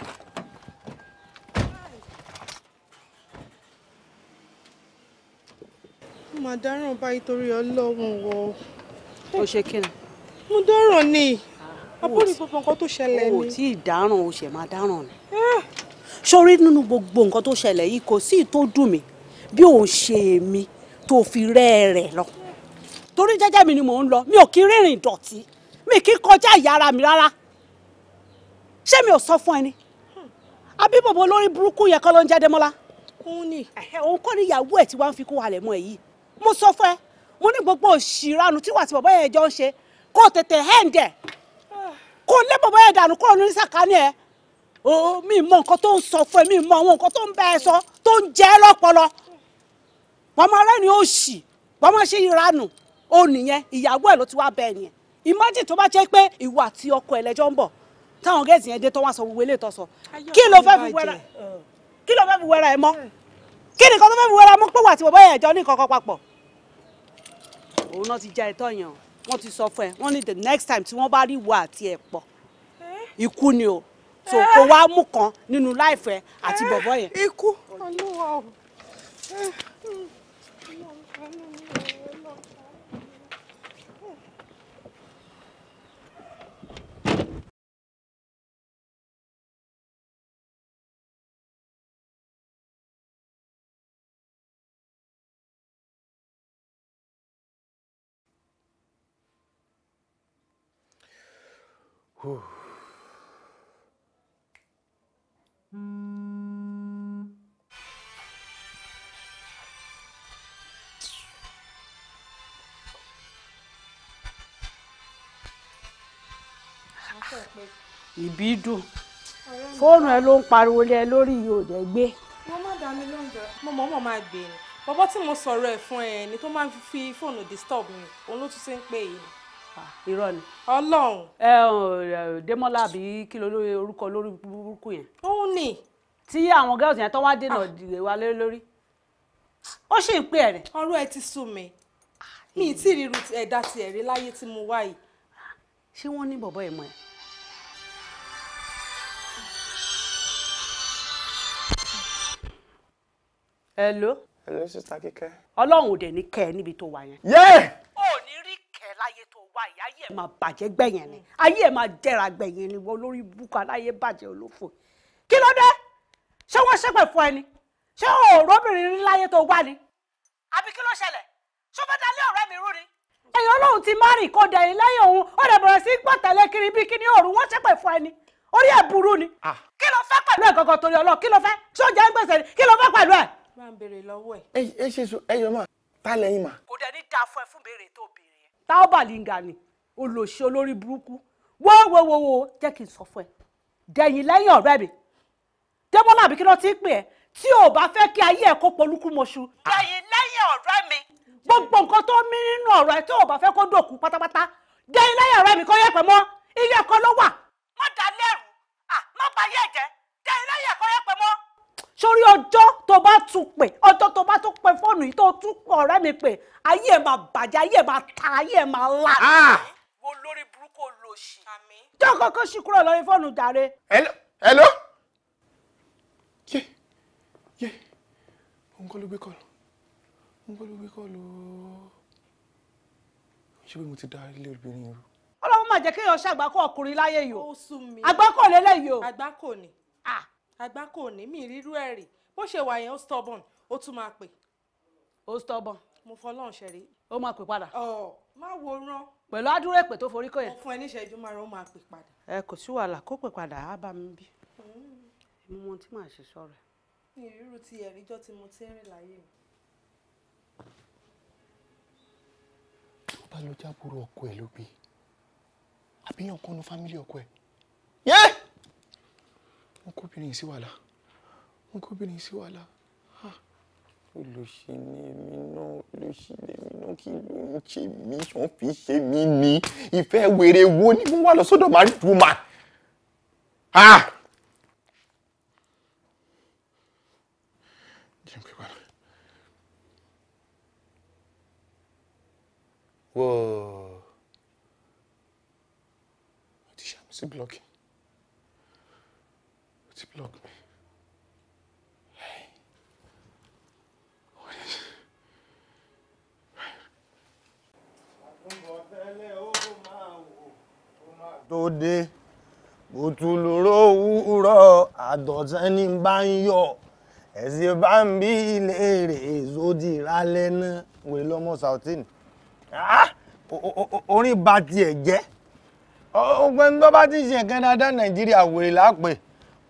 mo máa dáràn báyìí torí Ọlọ́run wọ. o ṣe kí ni. mo dáràn ni abúlé gbogbo nǹkan tó ṣẹlẹ̀ ni. o tí ì dáràn o ṣẹ̀ máa dáràn ni. sórí nínú gbogbo nǹkan tó ṣẹlẹ̀ yìí kò sí tó dùn mí bí òun ṣe èmi tó fi rẹ́ rẹ̀ lọ. torí jẹ́jẹ́ mi ni mò ń lọ mi ò kí rìnrìn ìdọ̀tí mi kì í kọjá ìyá ara mi rárá. ṣé mi ò sọ fún ẹ ni àbí bòbò lórí burúkú yẹn kọ́ ló ń jẹ́ Démọ́lá. òun ni. òun kọ́ ni ìyàwó ẹ̀ tí wàá fi kó halẹ̀ mọ́ ẹ yìí. mo sọ fún ẹ mo ní gbogbo òṣìrànù tí wà tí bàbá yẹn jọ ń ṣe kó tètè hẹ́ǹdẹ̀ kó lé bàbá yẹn dànù kúrò ní sàkání ẹ. o mi mọ nǹkan tó ń sọ fún ẹ mi mọ àwọn nǹkan tó ń bẹ ẹ sọ tó ń jẹ ẹ lọ́pọlọ. wàá máa rẹ́ni òṣì wàá máa ṣe ìranù ó nìyẹn ìyàwó ẹ ló ti wá bẹ ẹ nìyẹn. imagine tó bá jẹ́ pé ìwà àti ọkọ ẹ lẹ́jọ́ ń bọ̀ táwọn gẹ̀ẹ́sì yẹn dé tó wá sọ gbogbo eléyìí tó sọ kí ló fẹ́ fi wẹ́ra ẹ mọ́ kí ni kan tó fẹ́ fi wẹ́ra mọ́ pé wà tí bàbá yẹn jọ ní kankan papọ̀. òun náà ti já ẹ̀tọ́ yẹn o wọ́n ti sọ fún ẹ wọ́n ní the next time tí wọ́n bá rí ìwà àti ẹ̀ pọ̀ ikú ni o so kó wá mú kan nínú láìfẹ́ àti bọ̀bọ̀ yẹn. ikú Olúwa o. ìbí dùn fóònù ẹ ló ń pariwo lé ẹ lórí yìí ò dẹ gbé. mo má dá mi lóúnjẹ mo mọ̀ máa gbé ni bọ́bọ́ tí mo sọ̀rọ̀ ẹ̀ fún ẹ ni tó máa ń fi fóònù disturb mi òun ló tún ṣe ń pè yìí. irọ́ ni. Ọlọ́run. Démọ́lá àbí kí ló lórí orúkọ lórí burúkú yẹn. òun ni. tí àwọn girls yẹn tó wá dènà dìde wa lórí ó sì ń pè ẹ rẹ. ọ̀rọ̀ ẹ ti sú mi mi ì tí ì ríru ẹ̀dá tiẹ̀ rí láyé tí mo wá yìí. ṣé wọ́n ní bọ̀bọ́ ẹ̀ mọ́ ẹ. hello. hello sister Kíkẹ́. Ọlọ́run ò dẹ̀ ní kẹ́ ẹ níbi tó wà yẹn. ó ní rí kẹ́ ẹ láyé tó wà yìí ayé ẹ̀ máa bàjẹ́ gbẹ̀yìn ni ayé ẹ̀ máa jẹ́ra gbẹ̀yìn ni wọ́n lórí búkọ aláyé bàjẹ́ olófò. kí ló dé ṣé wọ́n ṣépè fún ẹ ni ṣé òróbìnrin rí láyé tó wà ni àbí kí ló ṣẹlẹ̀ ṣó fẹ́ dalẹ́ ọ̀rẹ́ mi rú ni. èèyàn Ọlọ́run ti má rìn kó dẹ̀yìn lẹ́yìn òun ó dẹ̀ bẹ̀rẹ̀ sí gbọ̀tẹ̀lẹ̀ kiri bí kíní òru wọ́n ṣépè fún ẹ ni orí ẹ̀ burú ni. kí ló fẹ́ pẹ̀lú ẹ̀ gangan torí Ọlọ́run kí ló fẹ́ ṣó jẹ́ ń gbèsè ni kí ló fẹ́ pẹ̀lú ẹ̀. máa ń béèrè lọ́wọ́ ẹ̀. ẹ ṣe sọ ẹ yọ máa tá lẹ́yìn mà. kò dẹ̀ ní dáa fún ẹ fún béèrè tó béèrè yẹn. táwọn bàlíngà ni olóṣè olórí burúkú wo jẹ́ kí n sọ fún ẹ dẹ̀yìn lẹ́yìn ọ̀rẹ́ mi Démọ́lá àbí kí ló ti ń pè ẹ́ tí ò bá fẹ́ kí ayé ẹ̀ kó polúkú mọ́ṣú. dẹ̀yìn lẹ́yìn ọ̀rẹ́ mi gbogbo nǹkan tó mí nínú ọ̀rọ̀ ẹ̀ tí ò bá fẹ́ kó dòkú pátápátá dẹ̀yìn lẹ́yìn ọ̀rẹ́ mi kó yẹ pẹ̀ mọ́ ilé ẹ̀kọ́ ló wà. má dá lẹ́rù má bà yẹ̀ jẹ́ dẹ̀yìn lẹ́yìn ẹ̀kọ́ yẹ pẹ̀ mọ́. sórí ọjọ́ tó bá tún pè ọjọ́ tó bá tún pè fóònù yìí tó tún pọ̀ ọ̀rẹ́ mi pè ayé ẹ̀ máa bàjẹ́ ayé ẹ̀ máa ta ayé ẹ̀ máa là. wo lórí burúkú olóṣì. jọ́ kọ́kọ́ ṣì kúrò lórí fóònù jàre. hello. yé òun kọ́ ló gbé kọ́ lọ ṣé pé mo ti dá ilé obìnrin yẹn rú. Ọlọ́run máa jẹ́ kéèyàn ṣàgbákò ọkùnrin láyé yìí o àgbákò lélẹ́yìí o. àgbákò ní mi rírú ẹ̀ rí bó ṣe wà yẹn ó stubborn ó tún máa pè. ó stubborn mo fọlọ́run ṣẹ̀rí. ó máa pè padà. má wo rán. pẹ̀lú àdúrà èpè tó forí kọ yẹn. mo fún ẹ ní ìṣẹ́jú márùn-ún ó máa pè padà. ẹ kò sí wàhálà kó pè padà á bá mi bí. mo mọ ohun tí màá ṣe sọ̀rọ̀. ní ìrírú ti ẹ̀ríjọ́ tí mo ti ń rìn láyé mi. bá lọ jábúrò ọkọ ẹ ló bí àbíyàn kan nu fámílì ọkọ ẹ. wọn kóbìnrin sí wàhálà olùṣe ni èmi náà olùṣe lèmi náà kí ló ń ṣe mí ṣàn fi ṣe mí ní ìfẹ́ wèrè wo ni mo wà lọ sọ́dọ̀ married woman. Whoa. O ti ṣàmì sí blocking. O ti block mi. Tó dé òtúlùrọ̀ òwúrọ̀ àdọ̀tẹ́ ní bá ń yọ̀ ẹ̀sìn bá ń bí ilé rẹ̀ sódì rálẹ̀ náà wèé lọ́mọ Sautin. Orin bá tiẹ̀ jẹ́ ọgbẹ́ni tó bá ti ṣe ẹ̀kẹ́ dáadáa Nàìjíríà wèrè lápè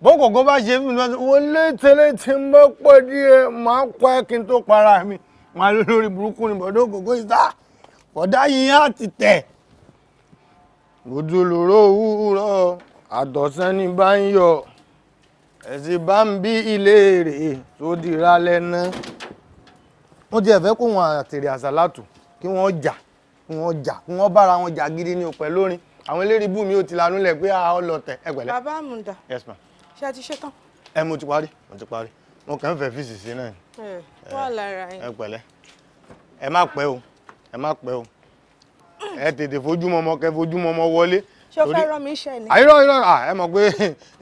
bókòkó bá ṣe fún mi wọ́n létẹ́lẹ́ tí ń bọ́ pọ̀ díẹ̀ máa kọ́ ẹ́ kí n tó para mi máa lórí burúkú ni bọ̀dọ̀ ògógó ìsá bọ̀dá yìí á ti tẹ̀. Òdòlóró òwúrọ̀ àdọ̀sán ní bá ń yọ̀ ẹ̀sìn bá ń bí ilé rẹ̀ tó dìra lẹ́nà. Wọ́n ti ẹ̀fẹ́ kó wọn àtèrè àsálàtù kí wọ́n jà kí wọ́n bára wọn jà gidi ní òpẹ́ lórin àwọn eléré ibú mi ò ti lanú lẹ̀ pé ọlọ́tẹ̀ ẹgbẹ̀lẹ́. bàbá àmùdá Yes ma. ṣé ẹ ti ṣe tán. mo ti parí mo kàn ń fẹ́ fíìsì sí náà. wà lára yín. ẹ pẹ̀lẹ́ ẹ má pẹ́ o ẹ tètè fojúmọmọ kẹ fojúmọmọ wọlé. ṣé o fẹ́ rán mi iṣẹ́ ni. àìrọ̀ ẹ mọ̀ pé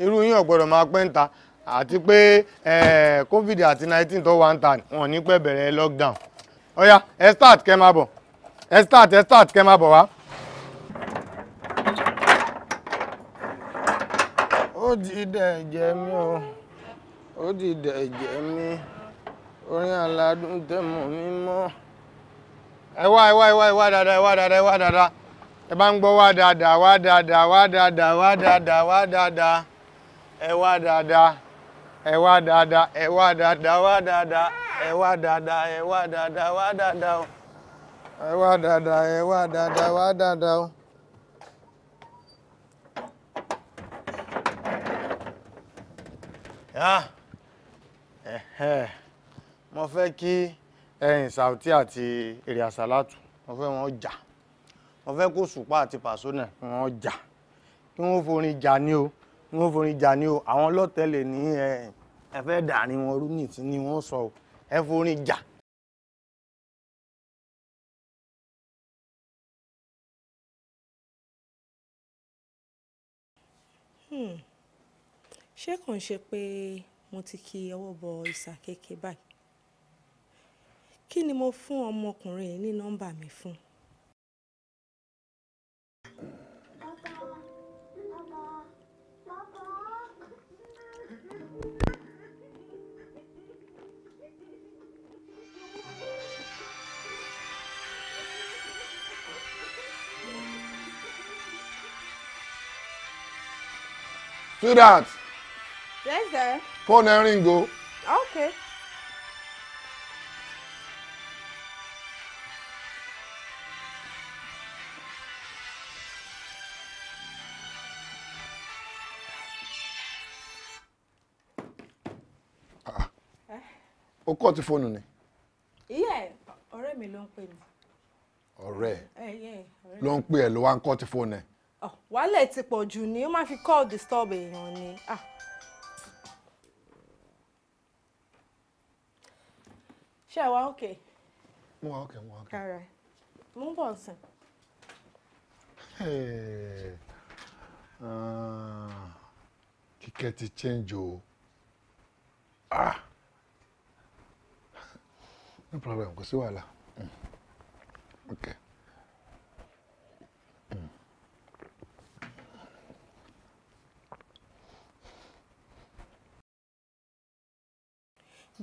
irú yín ò gbọ́dọ̀ máa pẹ́ ń ta àti pé covid àti 19 tó wà ń ta wọn ní pẹ́ bẹ̀rẹ̀ lockdown. Ó yá ẹ start kẹ́ máa bọ̀ ẹ start kẹ́ máa bọ̀ wá. ó di dẹ̀ jẹ́ mi o ó di dẹ̀ jẹ́ mi orin aládùn tẹ̀mọ̀ mi mọ́. ẹ wá dáadáa ẹ bá ń gbọ́ wá dáadáa ẹ wá dáadáa ẹ wá dáadáa o. Mo fẹ́ kí Sauti àti èrè àsálàtù mo fẹ́ wọn jà mo fẹ́ kó Òṣùpá àti Pasuma wọn jà kí wọ́n forin jà ní o àwọn lọ́tẹ̀lẹ̀ ní ẹ fẹ́ dàrin wọn rú nìtí ni wọ́n sọ o ẹ forin jà. ṣé kàn ṣe pé mo ti ki ọwọ́ bọ ìsà kéèké báyìí kí ni mo fún ọmọkùnrin yìí ní nọ́mbà mi fún. Sweetheart. Yes, sir. Phone and ring go. Okay. O kọ́ ti fóònù ni. Ìyẹ́ ọ̀rẹ́ mi ló ń pè mí. Ọ̀rẹ́ ló ń pè ẹ́ ló wá ń kọ́ ti fóònù ẹ̀. Wálẹ̀ ti pọ̀ jù ni ó máa fi call disturb èèyàn ni. Ṣé ẹ wá okay? Mo wà okay. Alright. Mo ń bọ̀ nsìn. Kíkẹ́ ti change o. No problem, kò sí wàhálà. Okay.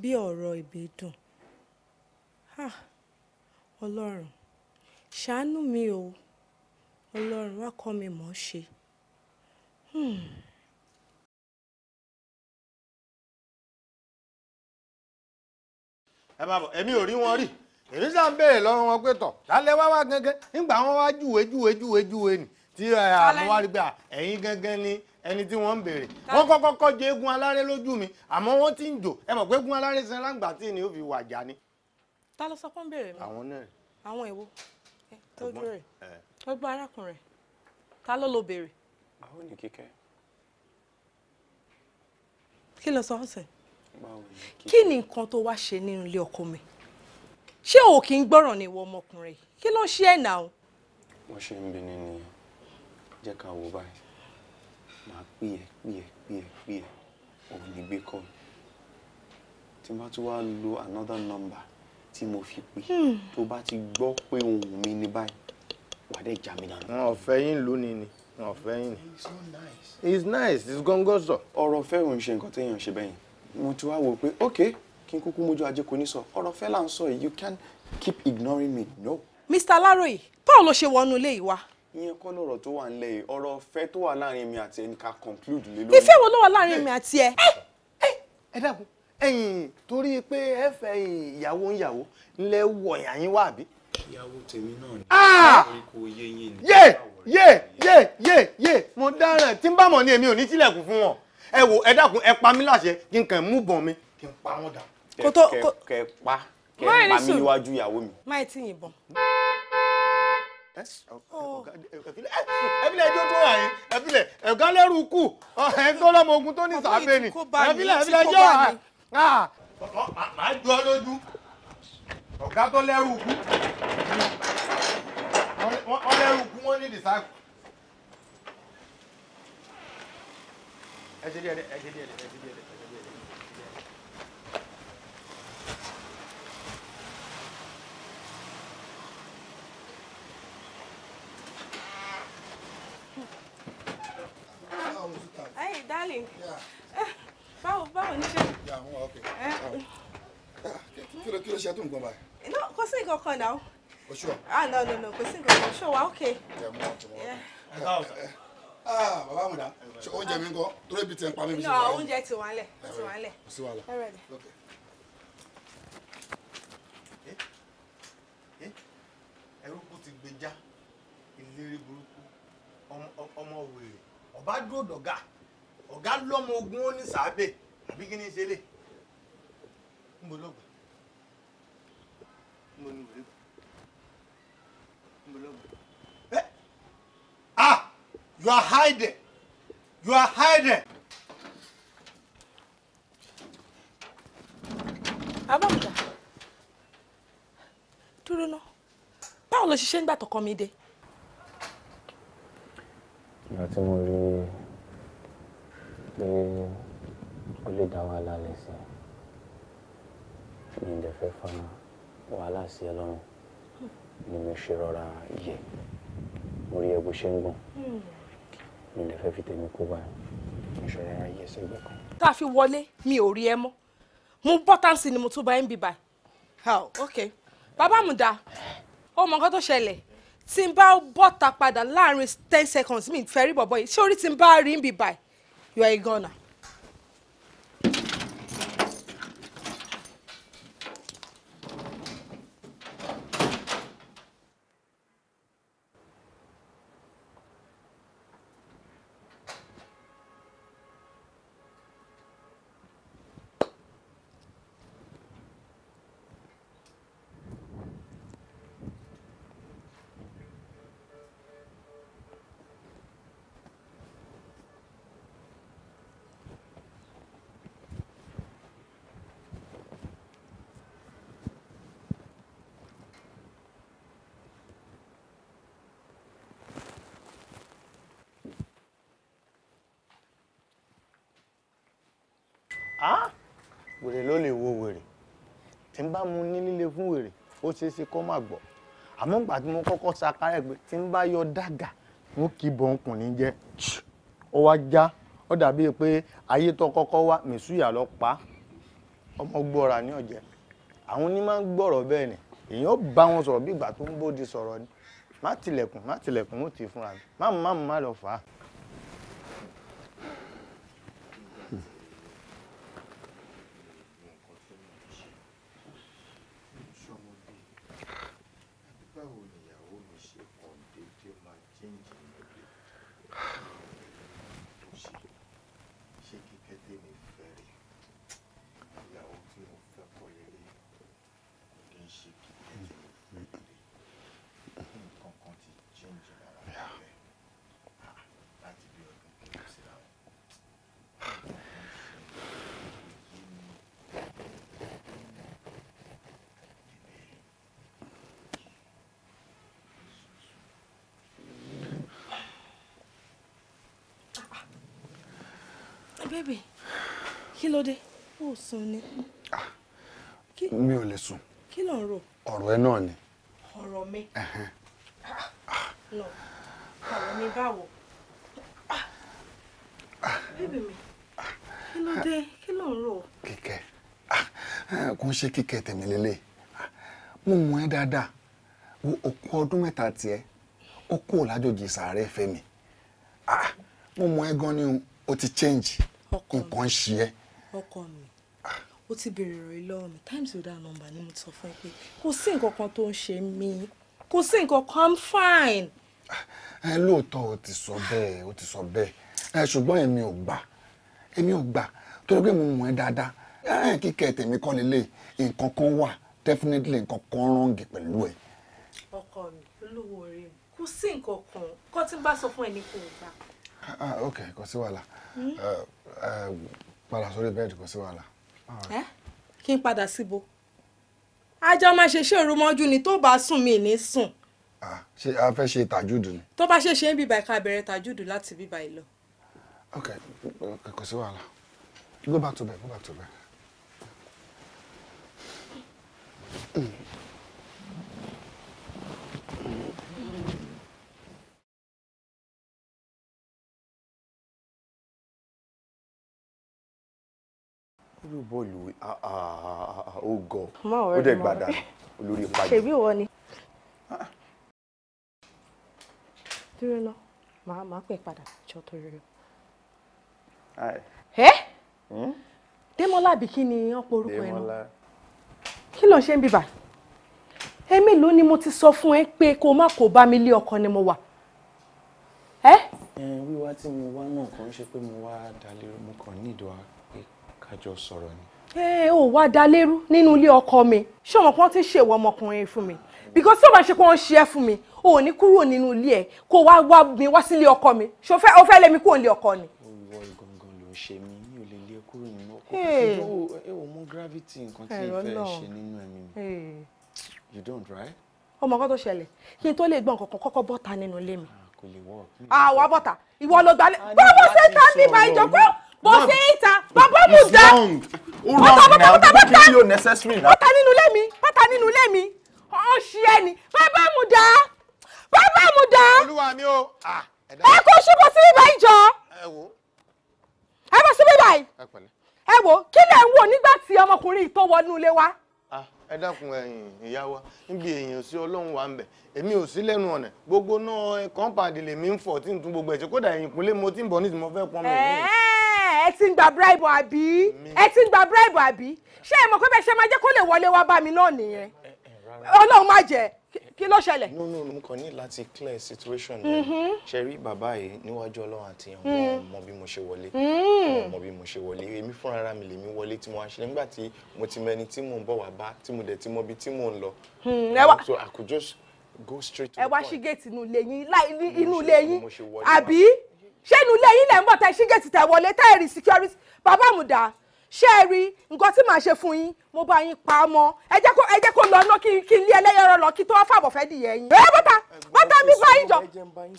Bí ọ̀rọ̀ ìbídùn Ọlọ́run ṣàánú mi o Ọlọ́run wá kọ́ mi mọ̀ ṣe. ẹ máa bọ̀ èmi ò rí wọn rí èmi sá ń béèrè lọ́wọ́ wọn pé tọ̀ lálẹ́ wá wá gángan nígbà wọn wá júwe ni tí àwọn wá rí pé ẹ̀yin gángan ni ẹni tí wọ́n ń béèrè wọ́n kọ́kọ́ jẹ eégún aláré lójú mi àmọ́ wọ́n ti ń jò ẹ mọ̀ pé eégún aláré sin láǹgbà tí ni ó fi wàjà ni. Ta ló sọ pé ń béèrè mi? àwọn náà. Àwọn èwo tójú rẹ̀ ọgbọ́n arákùnrin ta ló lo béèrè? Báwo ni Kíkẹ́? Kí ló sọ ọ̀sẹ̀? Kí ni nǹkan tó wá ṣe nínú ilé ọkọ mi? Ṣé o kì í gbọ́ràn ní ìwọ ọmọkùnrin yìí? Kí ló ń ṣe ẹ̀ náà? Wọ́n ṣe ń bi ní nìyẹn. Jẹ́ ká wo báyìí. Màá pè ẹ́. Òun ní gbé kọ́. Tí n bá tún wá lo another number tí mo fi pè. Tó bá ti gbọ́ pé ohùn mi ní báyìí, wà á dẹ̀ já mi dànù. Wọn ò fẹ́ yín lónìí ni. Wọn ò fẹ́ yín ni. It's nice. It's gọ́ngọ́sọ̀. Ọ̀rọ̀ fẹ́ òun ṣe nǹkan téèyàn ṣe bẹ́yìn. Mo ti wá wò pé okay kí n kúkú mójú ajé kò ní sọ ọ̀rọ̀ fẹ́ là ń sọ yìí you can't keep ignoring me no. Mr. Aláròyé báwo ló ṣe wọnú ilé yìí wá. ìyẹn kọ́ lọ̀rọ̀ tó wà nílẹ̀ yìí ọ̀rọ̀ fẹ́ tó wà láàrin mi àti ẹni ká conclude lé lórí. ìfẹ́ wo ló wà láàrin mi àti ẹ. ẹ dákun ẹ̀yin torí pé ẹ fẹ́ ìyàwó ńlẹ̀ wọ̀nyà yín wá àbí. ìyàwó tèmi náà ni kò yé yín ni. yé mo dáràn tí ń bá mọ̀ ní èmi ò ní tilẹ̀kùn fún wọn ẹ wò ẹ dákun ẹ pa mí láṣẹ kí n kàn mú bọ̀n mi kí n pa wọn dà. kẹ pa mí níwájú ìyàwó mi. máì tí yìnbọn. ẹbílẹ̀ ẹjọ́ tó yà yín ẹbílẹ̀ ẹ̀gá lẹ́rù kù ẹ̀ tó lọ́mọ ogun tó ní sàbẹ̀ ni ẹbílẹ̀ ẹjọ́ máa jọ lójú ọ̀gá tó lẹ́rù kù wọ́n lẹ́rù kù wọ́n ní dìsáàkù. ẹ ṣe díẹ̀. Hey, darling. Báwo ni ṣe? Yeah, I'm okay. Kí ló ṣe tó nǹkan báyìí? No, kò sí nǹkan kan now. For sure. No, kò sí nǹkan kan. Sure, wa okay. Yeah, mo okay. Bàbá Àmùdá, ṣe oúnjẹ mi ń kọ́, torí ibi tí ń pa mí bí ṣe wà yìí. No, oúnjẹ ti wà ńlẹ̀. Kò sí wàhálà. Okay. Ẹrúkú ti gbèjà ìlérí burúkú ọmọ wèrè ọba dúró dọ̀gá ọ̀gá lọ́mọ ogun ó ní sàábẹ̀ àbí kí ni ṣe lè ń bọ̀ lọ́gbà ń bọ̀ ní wèrè ń bọ̀ lọ́gbà. You are hiding. Abámujà dúró ná báwo ló ṣiṣẹ́ nígbà tọkọ mi dé. ìgbà tí mo rí pé ó lè dá wàhálà lẹ́sẹ̀ ní ìdẹ̀fẹ́ fa wàhálà sí ẹ lọ́rùn ni mo ṣe rọra yẹ mo rí ẹ bó ṣe ń gbọ̀n ní ìdẹ̀fẹ́ fi tèmi kó báyìí mo ṣe rọra yẹ sẹ́gbẹ̀ kan. tá a fi wọlé mi ò rí ẹ mọ́ mo bọ́ táǹsì ni mo tún bá ẹ ń bì báyìí. ok bàbá Àmùdá ó mọ nǹkan tó ṣẹlẹ̀ tí n bá bọ́ta padà láàrin 10 seconds mi fẹ́ rí bọ̀bọ̀ yìí ṣé orí tí n bá rí ń bì báyìí you are a gunner. wèrè ló lè wo wèrè tí n bá mu ní líle fún wèrè ó ṣeé ṣe kó má gbọ́ àmọ́ ìgbà tí mo kọ́kọ́ ṣàkárẹ̀ pé tí n bá yọ dàgà mo kì í bọ̀ ọkùnrin jẹ́ ó wá já ó dàbí pé ayé tó kọ́kọ́ wá mẹ̀súyà lọ pa ọmọ gbọ́ra ní ọ̀jẹ̀ àwọn onímọ̀ ń gbọ́rọ̀ bẹ́ẹ̀ ni èèyàn bá wọn sọ̀rọ̀ bí ìgbà tó ń bóde sọ̀rọ̀ ni má tilẹ̀kùn ó ti fúnra mi má lọ fà á. Baby, kí ló dé? Ó sùn ni. Mi ò lè sùn. Kí ló ń rò? Ọ̀rọ̀ ẹ náà ni. Ọ̀rọ̀ mi. No. Ọ̀rọ̀ mi báwo? Baby mi, kí ló dé? Kí ló ń rò? Kíkẹ́, kò ń ṣe Kíkẹ́ tèmi lélẹ̀. Mo mọ̀ ẹ́ dáadáa. Òkú ọdún mẹ́ta tiẹ̀, ó kúrò lájòjì sàárẹ̀ fẹ́ mi. Mo mọ̀ ẹ́ gan ni o ti change. Nǹkan ṣe ẹ́. Ọkọ mi, ó ti béèrè ọ̀rọ̀ lọ́wọ́ mi. Times without number ni mo ti sọ fún ẹ pé kò sí nǹkan kan tó ń ṣe mí. Kò sí nǹkan kan, I'm fine. Lóòótọ́ o ti sọ bẹ́ẹ̀, ṣùgbọ́n èmi ò gbà torí pé mo mọ̀ ẹ́ dáadáa. Kíkẹ́ tèmi kọ́ lélẹ̀, nǹkan kan wà, definitely nǹkan kan wrong pẹ̀lú ẹ̀. Ọkọ mi, olówó orí mi, kò sí nǹkan kan, kó tí n bá sọ fún ẹ ní kò gbà. Ok, kò sí wàhálà. Padà sórí bẹ́ẹ̀dì, kò sí wàhálà. Kí n padà síbo? Ajá máa ṣe ṣé òru mọ́jú ni tó bá sùn mí ní sùn. Ṣé a fẹ́ ṣe tàjúdù ni? Tó bá ṣe ṣe ń bíbá ìka bẹ̀rẹ̀ tàjúdù láti bíbá ìlọ. Ok, kò sí wàhálà. Go back to bed. Irú bọ́ọ̀lù ó gọ̀. Ó dẹ̀ gbàdá olórí ìpàdé. Ṣèbí ìwọ ni. Dúró náà, màá pè padà jọ tó rí o. Démọ́lá àbí kí ni wọ́n porúkọ ẹ̀ náà? Kí ló ń ṣe ń bíbà? Èmi ló ni mo ti sọ fún ẹ pé kó má kó bá mi lé ọkọ ni mo wà. Wíwá tí mo wá náà kàn ń ṣe pé mo wá dalérú, mo kàn ní ìdọ̀ pé kájọ sọ̀rọ̀ ni. Ó wá dalérú nínú ilé ọkọ mi. Ṣé ọmọ kan ti ṣèwọ ọmọkùnrin fún mi? Because tí o bá ṣe pé wọ́n ṣe ẹ́ fún mi, o ò ní kúrò nínú ilé ẹ̀ kó wá mi wá sílé ọkọ mi. Ṣé o fẹ́ lé mi kúrò nílé ọkọ ni? Ìwọ gangan ló ń ṣe mí, mi ò lè lé kúrò nínú ọkọ. Ẹ ò mọ gravity nǹkan tí ìfẹ́ ṣe nínú ẹ̀mí mi. You don't, right? Ọmọ kan tó ṣẹlẹ̀ kí n tó lè gbọ́ nǹkan kan kọ́kọ́ bọ́ta nínú ilé mi. Kò lè work. Àwa bọ́ta, ìwọ ló gbalẹ̀. Bọ́ọ̀ ṣe tá mi máa jọ pé bọ́ sí ìta, bàbá mu dá. Bọ́ta nínú ilé mi, bọ́ta nínú ilé mi. Ó ṣí ẹni, bàbá mu dá. Olúwa mi o. Ẹ kó ṣubú sí bíbá ìjọ. Ẹ bọ́ sí bíbá yìí. Ẹ wò, kí lẹ̀ ń wò nígbà tí ọmọkùnrin tó wọnú ilé wa? Ẹ dákun ìyá wa níbi èèyàn sí Ọlọ́run wa ń bẹ̀ èmi ò sí lẹ́nu ọ̀nà gbogbo náà kọ́ńpàdì lèmi ń fọ̀ tí n tún gbogbo ẹ̀ṣẹ̀ kódà ẹ̀yìn kúnlé mo ti ń bọ̀ ní tí mo fẹ́ pọ́n mi. Ẹ ti ń gba bribe àbí? Ṣé ẹ mọ̀ pé bẹ́ẹ̀ ṣe máa jẹ́ kó lè wọlé wá bá mi náà nìyẹn? Ọlọ́run má jẹ́ kí ló ṣẹlẹ̀? No, mo kàn ní láti clear situation yẹn. Ṣe rí bàbá yìí níwájú Ọlọ́run àti àwọn ọmọ bí mo ṣe wọlé. Èmi fúnra mi lèmi wọlé tí mo wá ṣe nígbà tí mo ti mẹni tí mò ń bọ̀ wá bá tí mo dẹ̀ ti mọ ibi tí mò ń lọ. So I could just go straight to the point. Ẹ wá ṣí géètì inú ilé yín àbí? Ṣé inú ilé yín lẹ̀ ń bọ̀ tẹ́ ṣí géètì tẹ́ wọlé tẹ́ rí security? Bàbá Àmùdá, ṣé ẹ rí nǹkan tí màá ṣe fún yín mo bá yín pa á mọ́ ẹ jẹ́ kó lọ ná kí n lé ẹlẹ́yọrọ lọ kí tó wá fàbọ̀ fẹ́ dìyẹ yín. Bọ́tà mi bá yín jọ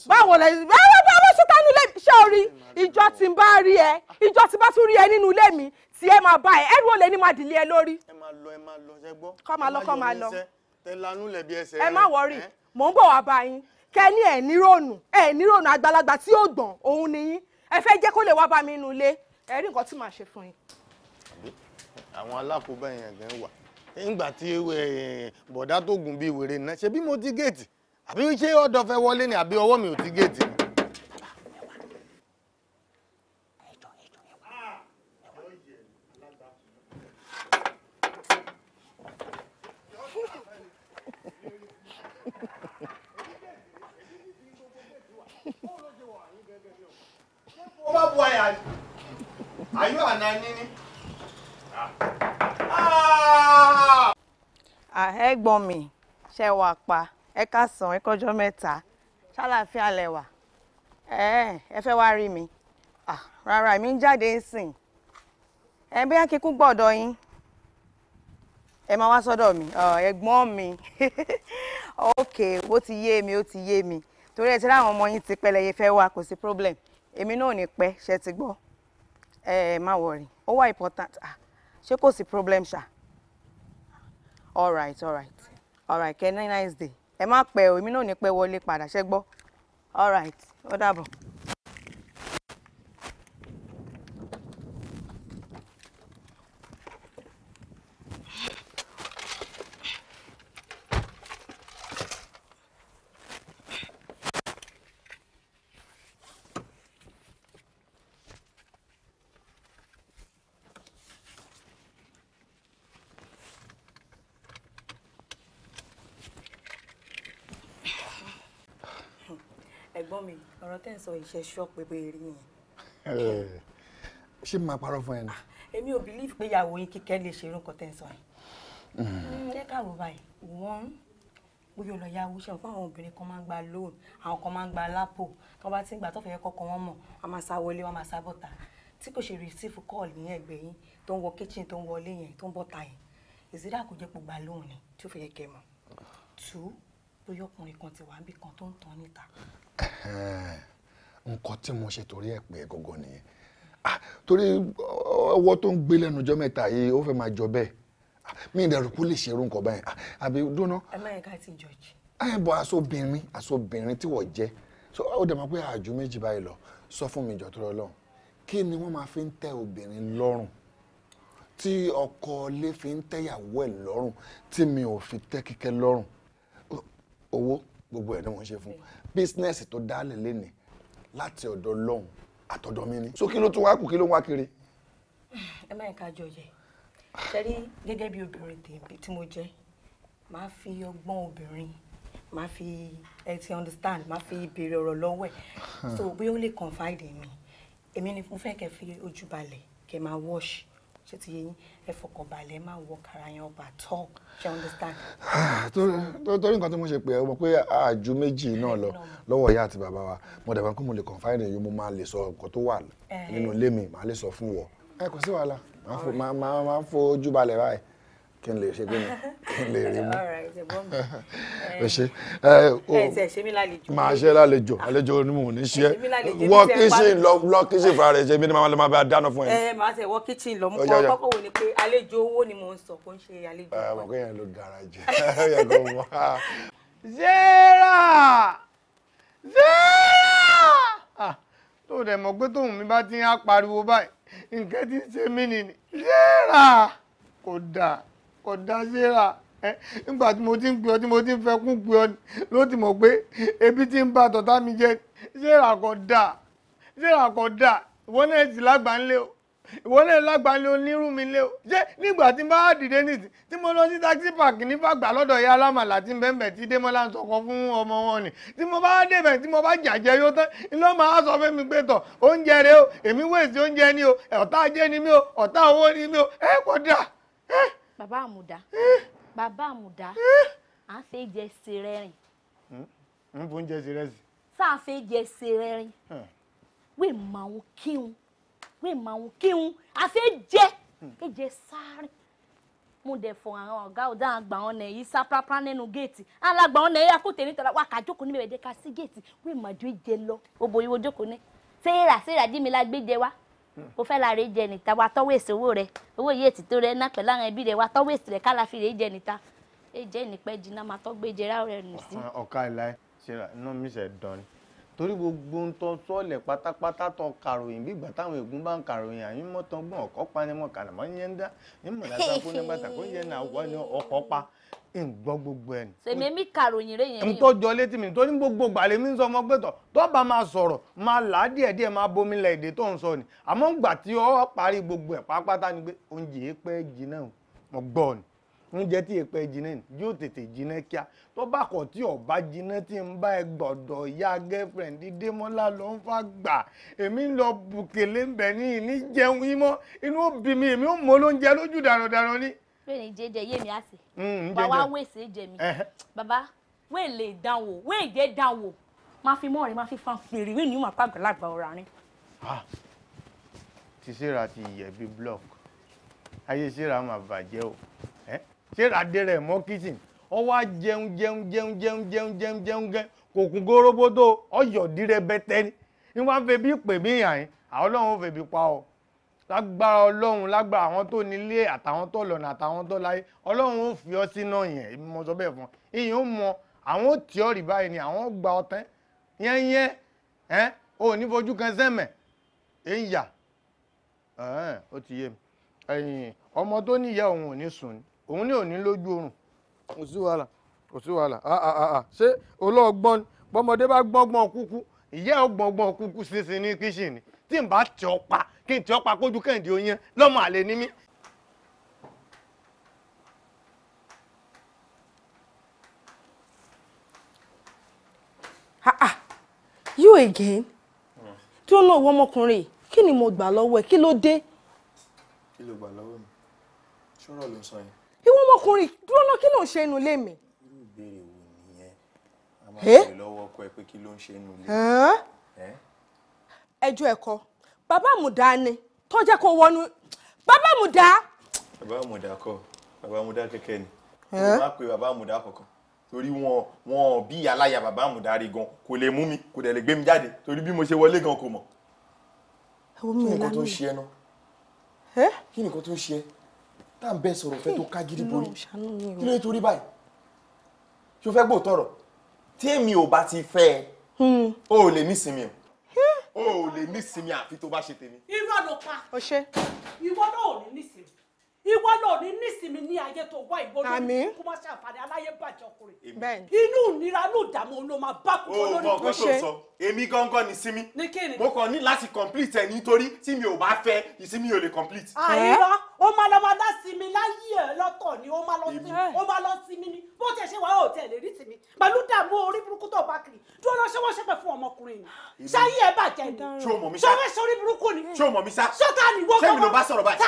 báwo lẹ báwo ṣe tánú ilé mi ṣé o rí ìjọ tí n bá rí ẹ ìjọ tí bá tún rí ẹ nínú ilé mi tí ẹ máa bá ẹ ẹrù olè ní máa dìlé ẹ lórí. ẹ máa lọ ṣẹ gbọ́. Kọ́ máa lọ. Tẹ lanú lẹ̀ bí ẹsẹ̀ ẹ má wọrí mò ń bọ̀ wá bá yín kẹ́ ní ẹ̀ nírònú àgbàlagbà tí yóò gbọ̀n òun ni yín ẹ fẹ́ jẹ́ kó lè wá bá mi nínú ilé ẹ rí nǹkan tí màá ṣe fún yín. Àwọn alákòóbá yẹn gan wà nígbà tí bọ̀dá tó gùn bíi wèrè náà ṣe bí mo ti géètì àbí ṣé ọ̀dọ̀ fẹ́ wọlé ni àbí ọwọ́ mi ò ti géètì ni. Ó bá bu àyà ayọ̀ àná níní. Ẹ̀gbọ́n mi ṣe wà pa ẹ káàsán ẹ kọjọ́ mẹ́ta ṣàlàáfíà lẹ wà ẹ fẹ́ wá rí mi rárá èmi ń jáde ń sìn bí akíkú gbọ́dọ̀ yín ẹ máa wá sọ́dọ̀ mi ẹ̀gbọ́n mi ok ó ti yé mi torí ẹ ti ráwọn ọmọ yín ti pẹlẹyẹ fẹ́ wá kò sí problem èmi náà ò ní pẹ́ ṣe ti gbọ́ má worry ó wà important ṣé kò sí problem ṣá. All right. Kẹ́ ní nice day. Ẹ má pẹ́ o, èmi náà ní pẹ́ wọlé padà ṣẹ́ gbọ́. All right, ó dàbọ̀. Ẹ̀gbọ́n mi ọ̀rọ̀ tẹ́ ń sọ iṣẹ́ ṣọ́ọ̀pù pé rí yẹn. Ṣé máa parọ́ fún ẹ ni? Èmi ò believe pé ìyàwó yín Kíkẹ́ lè ṣe irú nǹkan tẹ́ ń sọ yẹn. Jẹ́ ká rò báyìí wọ́n bóyá ó lọ yáwó ṣe fún àwọn obìnrin kan máa ń gba loan àwọn kan máa ń gba lápò tó bá ti ń gbà tó fẹ́ kọ́kọ́ wọn mọ̀ wọ́n máa sá wọlé wọ́n máa sá bọ́ta tí kò ṣe receive call ní ẹgbẹ́ yín tó ń wọ kitchen tó ń wọlé yẹn tó ń bọ́ta yẹn ìsídà kò jẹ́ pé gba loan ni tí ó fẹ́ yẹ kẹ́ mọ̀ tú bóyá ọkùnrin kan ti wà níbi kan tó ń tán níta. Nǹkan tí mo ṣe torí ẹ̀ pé gógó nìyẹn torí ọwọ́ tó ń gbé lẹ́nu ọjọ́ mẹ́ta yìí ó fẹ́ máa jọ bẹ́ẹ̀ mi ìdẹ̀rù kó lè ṣe irú nǹkan báyìí àbí dúná. ẹ má yẹ ká ti judge. bọ aṣọbìnrin tí wọ́n jẹ́ ó dẹ̀ máa pé àjò méjì báyìí lọ sọ fún mi ìjọ tó lọ lọ́hùn kí ni wọ́n máa fi ń tẹ́ obìnrin lọ́rùn tí ọkọ ilé fi ń tẹ́yàwó ẹ̀ lọ́rùn tí mi ò fi tẹ́ Kíkẹ́ lọ́rùn owó gbogbo ẹ̀ ni wọ́n ṣe fún bísínẹ́sì tó dálẹ̀ lénìí láti ọ̀dọ̀ lọ́hùn àtọ̀dọ̀ mi ni so kí ló tún wá kù kí ló ń wá kiri. ẹ má yẹ ká jọjẹ ṣẹ́rí gẹ́gẹ́ bí obìnrin tèmi tí mo jẹ́ máa fi ọgbọ́n obìnrin máa fi ẹ ti understand máa fi béèrè ọ̀rọ̀ lọ́wọ́ ẹ̀ so bí ó lè confide in mi èmi ni mo fẹ́ kẹ́ fi ojú balẹ̀ kẹ́ máa wash ṣé ti yé yín ẹ fọkàn balẹ̀ máa wọ kara yẹn ọba talk ṣe understand. torí nǹkan tí mo ṣe pé ẹ mọ̀ pé àjù méjì náà lọ lọ́wọ́ ìyá àti bàbá wa mo dẹ̀ bá kó mo lè confide in yín mo máa lè sọ nǹkan tó wà nínú ilé mi màá lè sọ fún wọ ẹ kò sí wàhálà máa fojú balẹ̀ báyìí kí n lè ṣe gbé mi kí n lè rí mú. ẹ ṣe máa ṣe àlejò ni mo ní ṣe wọ kíṣìn lọ kíṣìn fúnra rẹ ṣe bí ní máa bá dáná fún ẹ. máa ṣe wọ kíṣìn lọ mú kọ́ kọ́kọ́ wò ni pé àlejò owó ni mò ń sọ kó ń ṣe àlejò owó. mọ̀ kéèyàn ló dára jẹ ẹ kò mọ̀. Zera tó dẹ̀ mọ̀ pé tóun mi bá ti ń pariwo báyìí nǹkan tí ń ṣe mí nìyí Zera kò dáa Zera nígbà tí mo ti ń pè ọ́ tí mo ti ń fẹ́ kún pè ọ́ ló ti mọ̀ pé ebi ti ń bá tọ̀tá mi jẹ Zera kò dáa ìwọ náà sì lágbàńlé o ìwọ náà lágbàńlé onírú mi lé o ṣé nígbà tí n bá dìde nìsí tí mo lọ sí taxi park ní Fàgbà lọ́dọ̀ ìyá alámàlà tí ń bẹ́ẹ̀ tí Démọ́lá ń sọkọ fún ọmọ wọn ni tí mo bá débẹ̀ tí mo bá jàjẹ́ yóò tán iná máa sọ fún mi pé tọ̀ oúnjẹ rẹ o èmi wéèsì oúnjẹ ni o ọ̀tá ajé ni mí o ọ̀tá owó ni mí o kò dáa. Bàbá Àmùdá à ń fẹ́ jẹ ṣe rẹ́rìn. ń fún jẹ ṣe rẹ́sì. sáà fẹ́ jẹ ṣe rẹ́rìn wíì máa ń kíhun àfẹ́ jẹ́ kéje sáré mo dẹ̀ fọ àwọn ọ̀gá ọ̀dà àgbà ọ̀nà yìí sá prápra nínú géètì alágbà ọ̀nà yìí akóte nítorí wà ká jókòó níbẹ̀ dé ká sí géètì wíì máa jó jẹ lọ òbò ìwò jókòó ní Sarah dí mi la gbé jẹ wá o fẹ́ la rè jẹ níta wa tọ́wọ́ èsì owó rẹ owó yìí ètì tó rẹ ná pẹ̀lú àwọn ẹbí rẹ wa tọ́wọ́ èsì rẹ kálá fi rè jẹ níta ẹ jẹ́ nípẹ́ jìnnà máa tọ́ gbé jẹ rárẹ̀ nù sí. ọ̀ka ìlà Sarah inú mi ṣe dán ni torí gbogbo ń tọ́ sọ́ọ̀lẹ̀ pátápátá tọ́ kàròyìn bí ìgbà táwọn ègún bá ń kàròyìn àyín mọ́tàn gbọ́n ọ̀kọ́ pa ni mo kàlà mọ́ yẹn ń dá ní mọ̀lásá kó ní bàtà kó yẹn náà wọ́n ní ọkọ̀ pa ń gbọ́ gbogbo ẹ̀. sèmi mi kàròyìn rẹ̀ yẹn. n tó jọ létí mi torí gbogbo gbàlẹ́ mi ń sọ ọmọ gbẹ́tọ̀ tó bá máa sọ̀rọ̀ máa là á díẹ̀díẹ̀ máa bomi lẹ̀ èdè tó ń sọ ni àmọ́ gbà tí ọ parí gbogbo ẹ̀ pátápátá ni pé oúnjẹ pẹ́ jiná mo gbọ́ ni oúnjẹ tí èpè jiná ni yóò tètè jiná kíá tó bá kọ̀ tí ọba jiná tí ń bá ẹ gbọ́dọ̀ ya girlfriend Démọ́lá ló ń fa gbà èmi ń lọ bùkélé ń bẹ̀ ní ìní jẹun yín mọ́ inú ó bí mi èmi ó mọ lóúnjẹ lójú dàrọ̀dàrọ̀ ni. bẹ́ẹ̀ ni jẹjẹ yé mi á sì wà wá wèsè jẹ mi bàbá wẹ́ẹ̀ lè dánwò wẹ́ẹ̀ jẹ́ dánwò máa fi mọ́ọ̀rẹ́ máa fi fan fèrè wẹ́ẹ̀ ní ìmọ̀ àpàgbàlagbà ọ̀rọ̀ àárín. ti Sarah ti yẹ bí block ayé Sarah máa bàjẹ́ o Sarah dé rẹ̀ mọ́ kitchen ọ wá jẹun gẹ́ kò kún góróbótó ọyọ̀dí rẹ bẹ́tẹ́ ni ní wọ́n fẹ́ bí pè mí yàn yín àwọn ọlọ́run ó fẹ́ bí pa ọ lágbára ọlọ́run lágbára àwọn tó nílé àtàwọn tó lọ́nà àtàwọn tó láyé ọlọ́run ó fi ọ sínú yẹn mo sọ bẹ́ẹ̀ fún ìyẹn ó mọ àwọn ó tì ọ́ rí báyìí ni àwọn ó gba ọtẹ́ yẹn ò ní fojú kan sẹ́mẹ̀ ń yà ó ti yé mi ẹ̀yìn ọmọ tó níyà òun ò ní sùn ni òun ní òní lójú oorun kò sí wàhálà ṣé olóògbọ́n bọ́mọdé bá gbọ́ngbọ́n kúkú ìyá ọgbọ̀ngbọ̀n kúkú sísin ní kíṣìnì tí n bá tì ọ́ pa kí n tì ọ́ pa kójú kẹ́hìndé oyin lọ́mọ àlè ní mí. You again? Tí ó náà wọ́n ọmọkùnrin kí ni mo gbà lọ́wọ́ ẹ̀ kí ló dé? kí ló gbà lọ́wọ́ mi ṣọ́rọ̀ ló sọ yẹn. Ìwọ ọmọkùnrin dúró náà kí ló ń ṣe inú ilé mi? irú ìbéèrè wo nìyẹn a máa bèrè lọ́wọ́ ọkọ ẹ pé kí ló ń ṣe inú ilé. ẹjọ́ ẹ̀kọ́ bàbá àmùdá ni tó jẹ́ kó wọnú bàbá àmùdá. bàbá àmùdá kọ́ bàbá àmùdá kẹ̀kẹ́ ni wọ́n máa pe bàbá àmùdá kankan torí wọn bí aláya bàbá àmùdá rí gan kò lè mú mi kò dẹ̀ lè gbé mi jáde torí bí mo ṣe wọlé gan kò mọ̀. kí ni nǹkan tó ń ṣe ẹ náà kí ni nǹkan tó ń ṣe ẹ tá à ń bẹ sọ̀rọ̀ fẹ́ tó ká gidi borí kí ló yẹ torí báyìí ṣó fẹ́ gbọ́ tọ̀rọ̀ tí èmi ò bá ti fẹ́ ẹ o ò lè nísinmi o ò lè nísinmi àfi tó bá ṣe tèmi. irọ́ ló pa ọṣẹ ìwọ náà ò ní nísinmi ìwọ náà ò ní nísinmi ní ayé tó wá ìwọ lórí kó má ṣàǹfààní aláyé bàjẹ́ ọkùnrin inú ìnira ló dààmú ló máa bá kú lórí kó ṣe. èmi gángan ní sinmi mo kàn ní láti complete ẹ nítorí tí mi ò bá fẹ́ ìsinmi ò lè complete. àìrọ́ ó máa lọ máa dá sinmi láyé ẹ lọ́tọ̀ ni ó máa lọ sinmi ni bó tẹ̀ ṣe wà ó tẹ̀ lè rí sinmi pẹ̀lú dààmú orí burúkú tó bá kiri dúró lọ ṣé wọ́n ṣẹ́pẹ̀ fún ọmọkùnrin ni ṣáyé ẹ bàjẹ́ ni ṣé o mọ̀ mi sá ṣé orí burúkú ni ṣé o mọ̀ mi sá ṣọ́ta ni wọ́n ṣé mi ló bá sọ̀rọ̀ báyìí.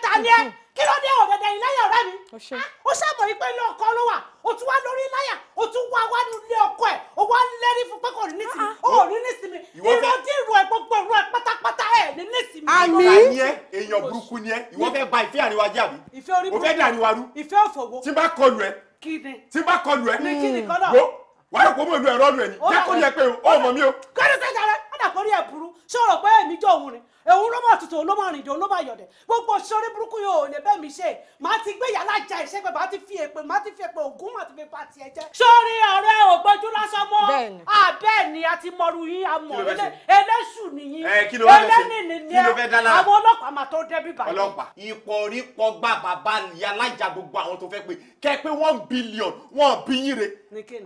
ta ni ẹ kí ló dé ọ̀dẹ̀dẹ̀ ìláyà ọ̀rẹ́ mi ó ṣàmọ̀ ìpè ilé ọkọ ló wà ó tún wá lórí láyà ó tún wá nílé ọkọ ẹ̀ ó wá lẹ́rí fún pé kò ní nísìmí ó ní nísìmí ìrọ̀dí ìrù ẹ̀ gbogbo ìrù ẹ̀ pátápátá ẹ̀ ní nísìmí. àmì èèyàn burúkú ni ẹ ìwọ fẹ́ ba ìfẹ́ àríwá jẹ́ àbí o fẹ́ dà àríwá rú ìfẹ́ òfòwò tí bá kọlù ẹ tí bá kọlù ẹ wà á kó mọ̀ ìlú ẹ̀rọ rẹ̀ ni jẹ́ kó yẹ pé o mọ̀ mi o. kọ́ni sẹ́jà rẹ̀ ó dà kórí ẹ̀ burú ṣòro pé èmi jọ òun rìn òun ló máa tutù ló máa rìn dùn ló máa yọ̀dẹ̀ gbogbo sórí burúkú yóò lè bẹ́ẹ̀ mi ṣe màá ti gbé yàrá ìjà ìṣe pé màá ti fi èpè ògún màá ti fi pa tiẹ̀ jẹ́. sórí ọ̀rẹ́ ò gbójú lásán mọ́ bẹ́ẹ̀ ni a ti mọ̀rú yín àmọ́ eléṣù nìyí eléni ni àwọn ọlọ́pàá máa tó débi báyìí. ọlọ́pàá ìpọ̀rí pọgbà bàbá yàrá ìjà gbogbo àwọn tó fẹ́ pé kẹ́ pé 1 billion wọ́n bí yín re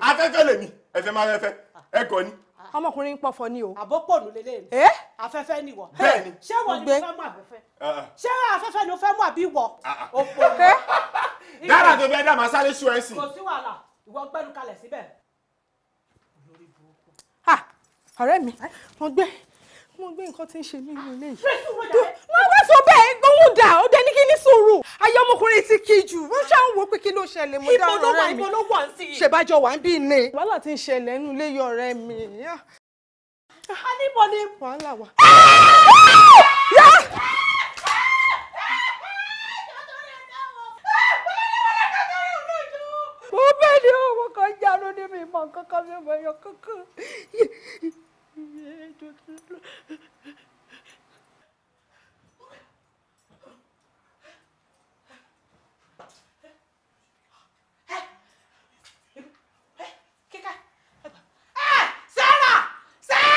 afẹ́fẹ́ lèmi ẹ̀fẹ́ máa fẹ́fẹ́ ẹ̀gọ́ ni. ọmọkùnrin pọ̀fọ̀ ni o. àbópọ̀ nù lélẹ̀ ni. afẹ́fẹ́ ni wọ. bẹ́ẹ̀ni. ṣé wọ́n ni mo fẹ́ mú afẹ́fẹ́. ṣé afẹ́fẹ́ ni o fẹ́ mú àbí wọ. òpó ni. dára tó bẹ́ẹ̀ dá màá sáré ṣú ẹ sí. kò sí wàhálà ìwọ gbẹ́nu kalẹ̀ síbẹ̀. ọ̀rẹ́ mi mo gbé nǹkan tí ń ṣe mí nínú ilé yìí. wọ́n wá sọ bẹ́ẹ̀ gbóhùn dà ó dé ní kí ní sùúrù ayé ọmọkùnrin ti kí jù wọ́n ṣáà ń wo pé kí ló ṣẹlẹ̀ mo dá ọ̀rẹ́ mi ibo ló wà ń sí i. ṣèbájọ wà ń bí ilé wàhálà tí ń ṣẹlẹ̀ nínú ilé yìí ọ̀rẹ́ mi. a níbo ni wàhálà wà. mo bẹ́ẹ̀ ni ọmọ kan jáde ní mi mọ̀ kankan mi mọ̀ ẹ̀yọ kankan. Sarah!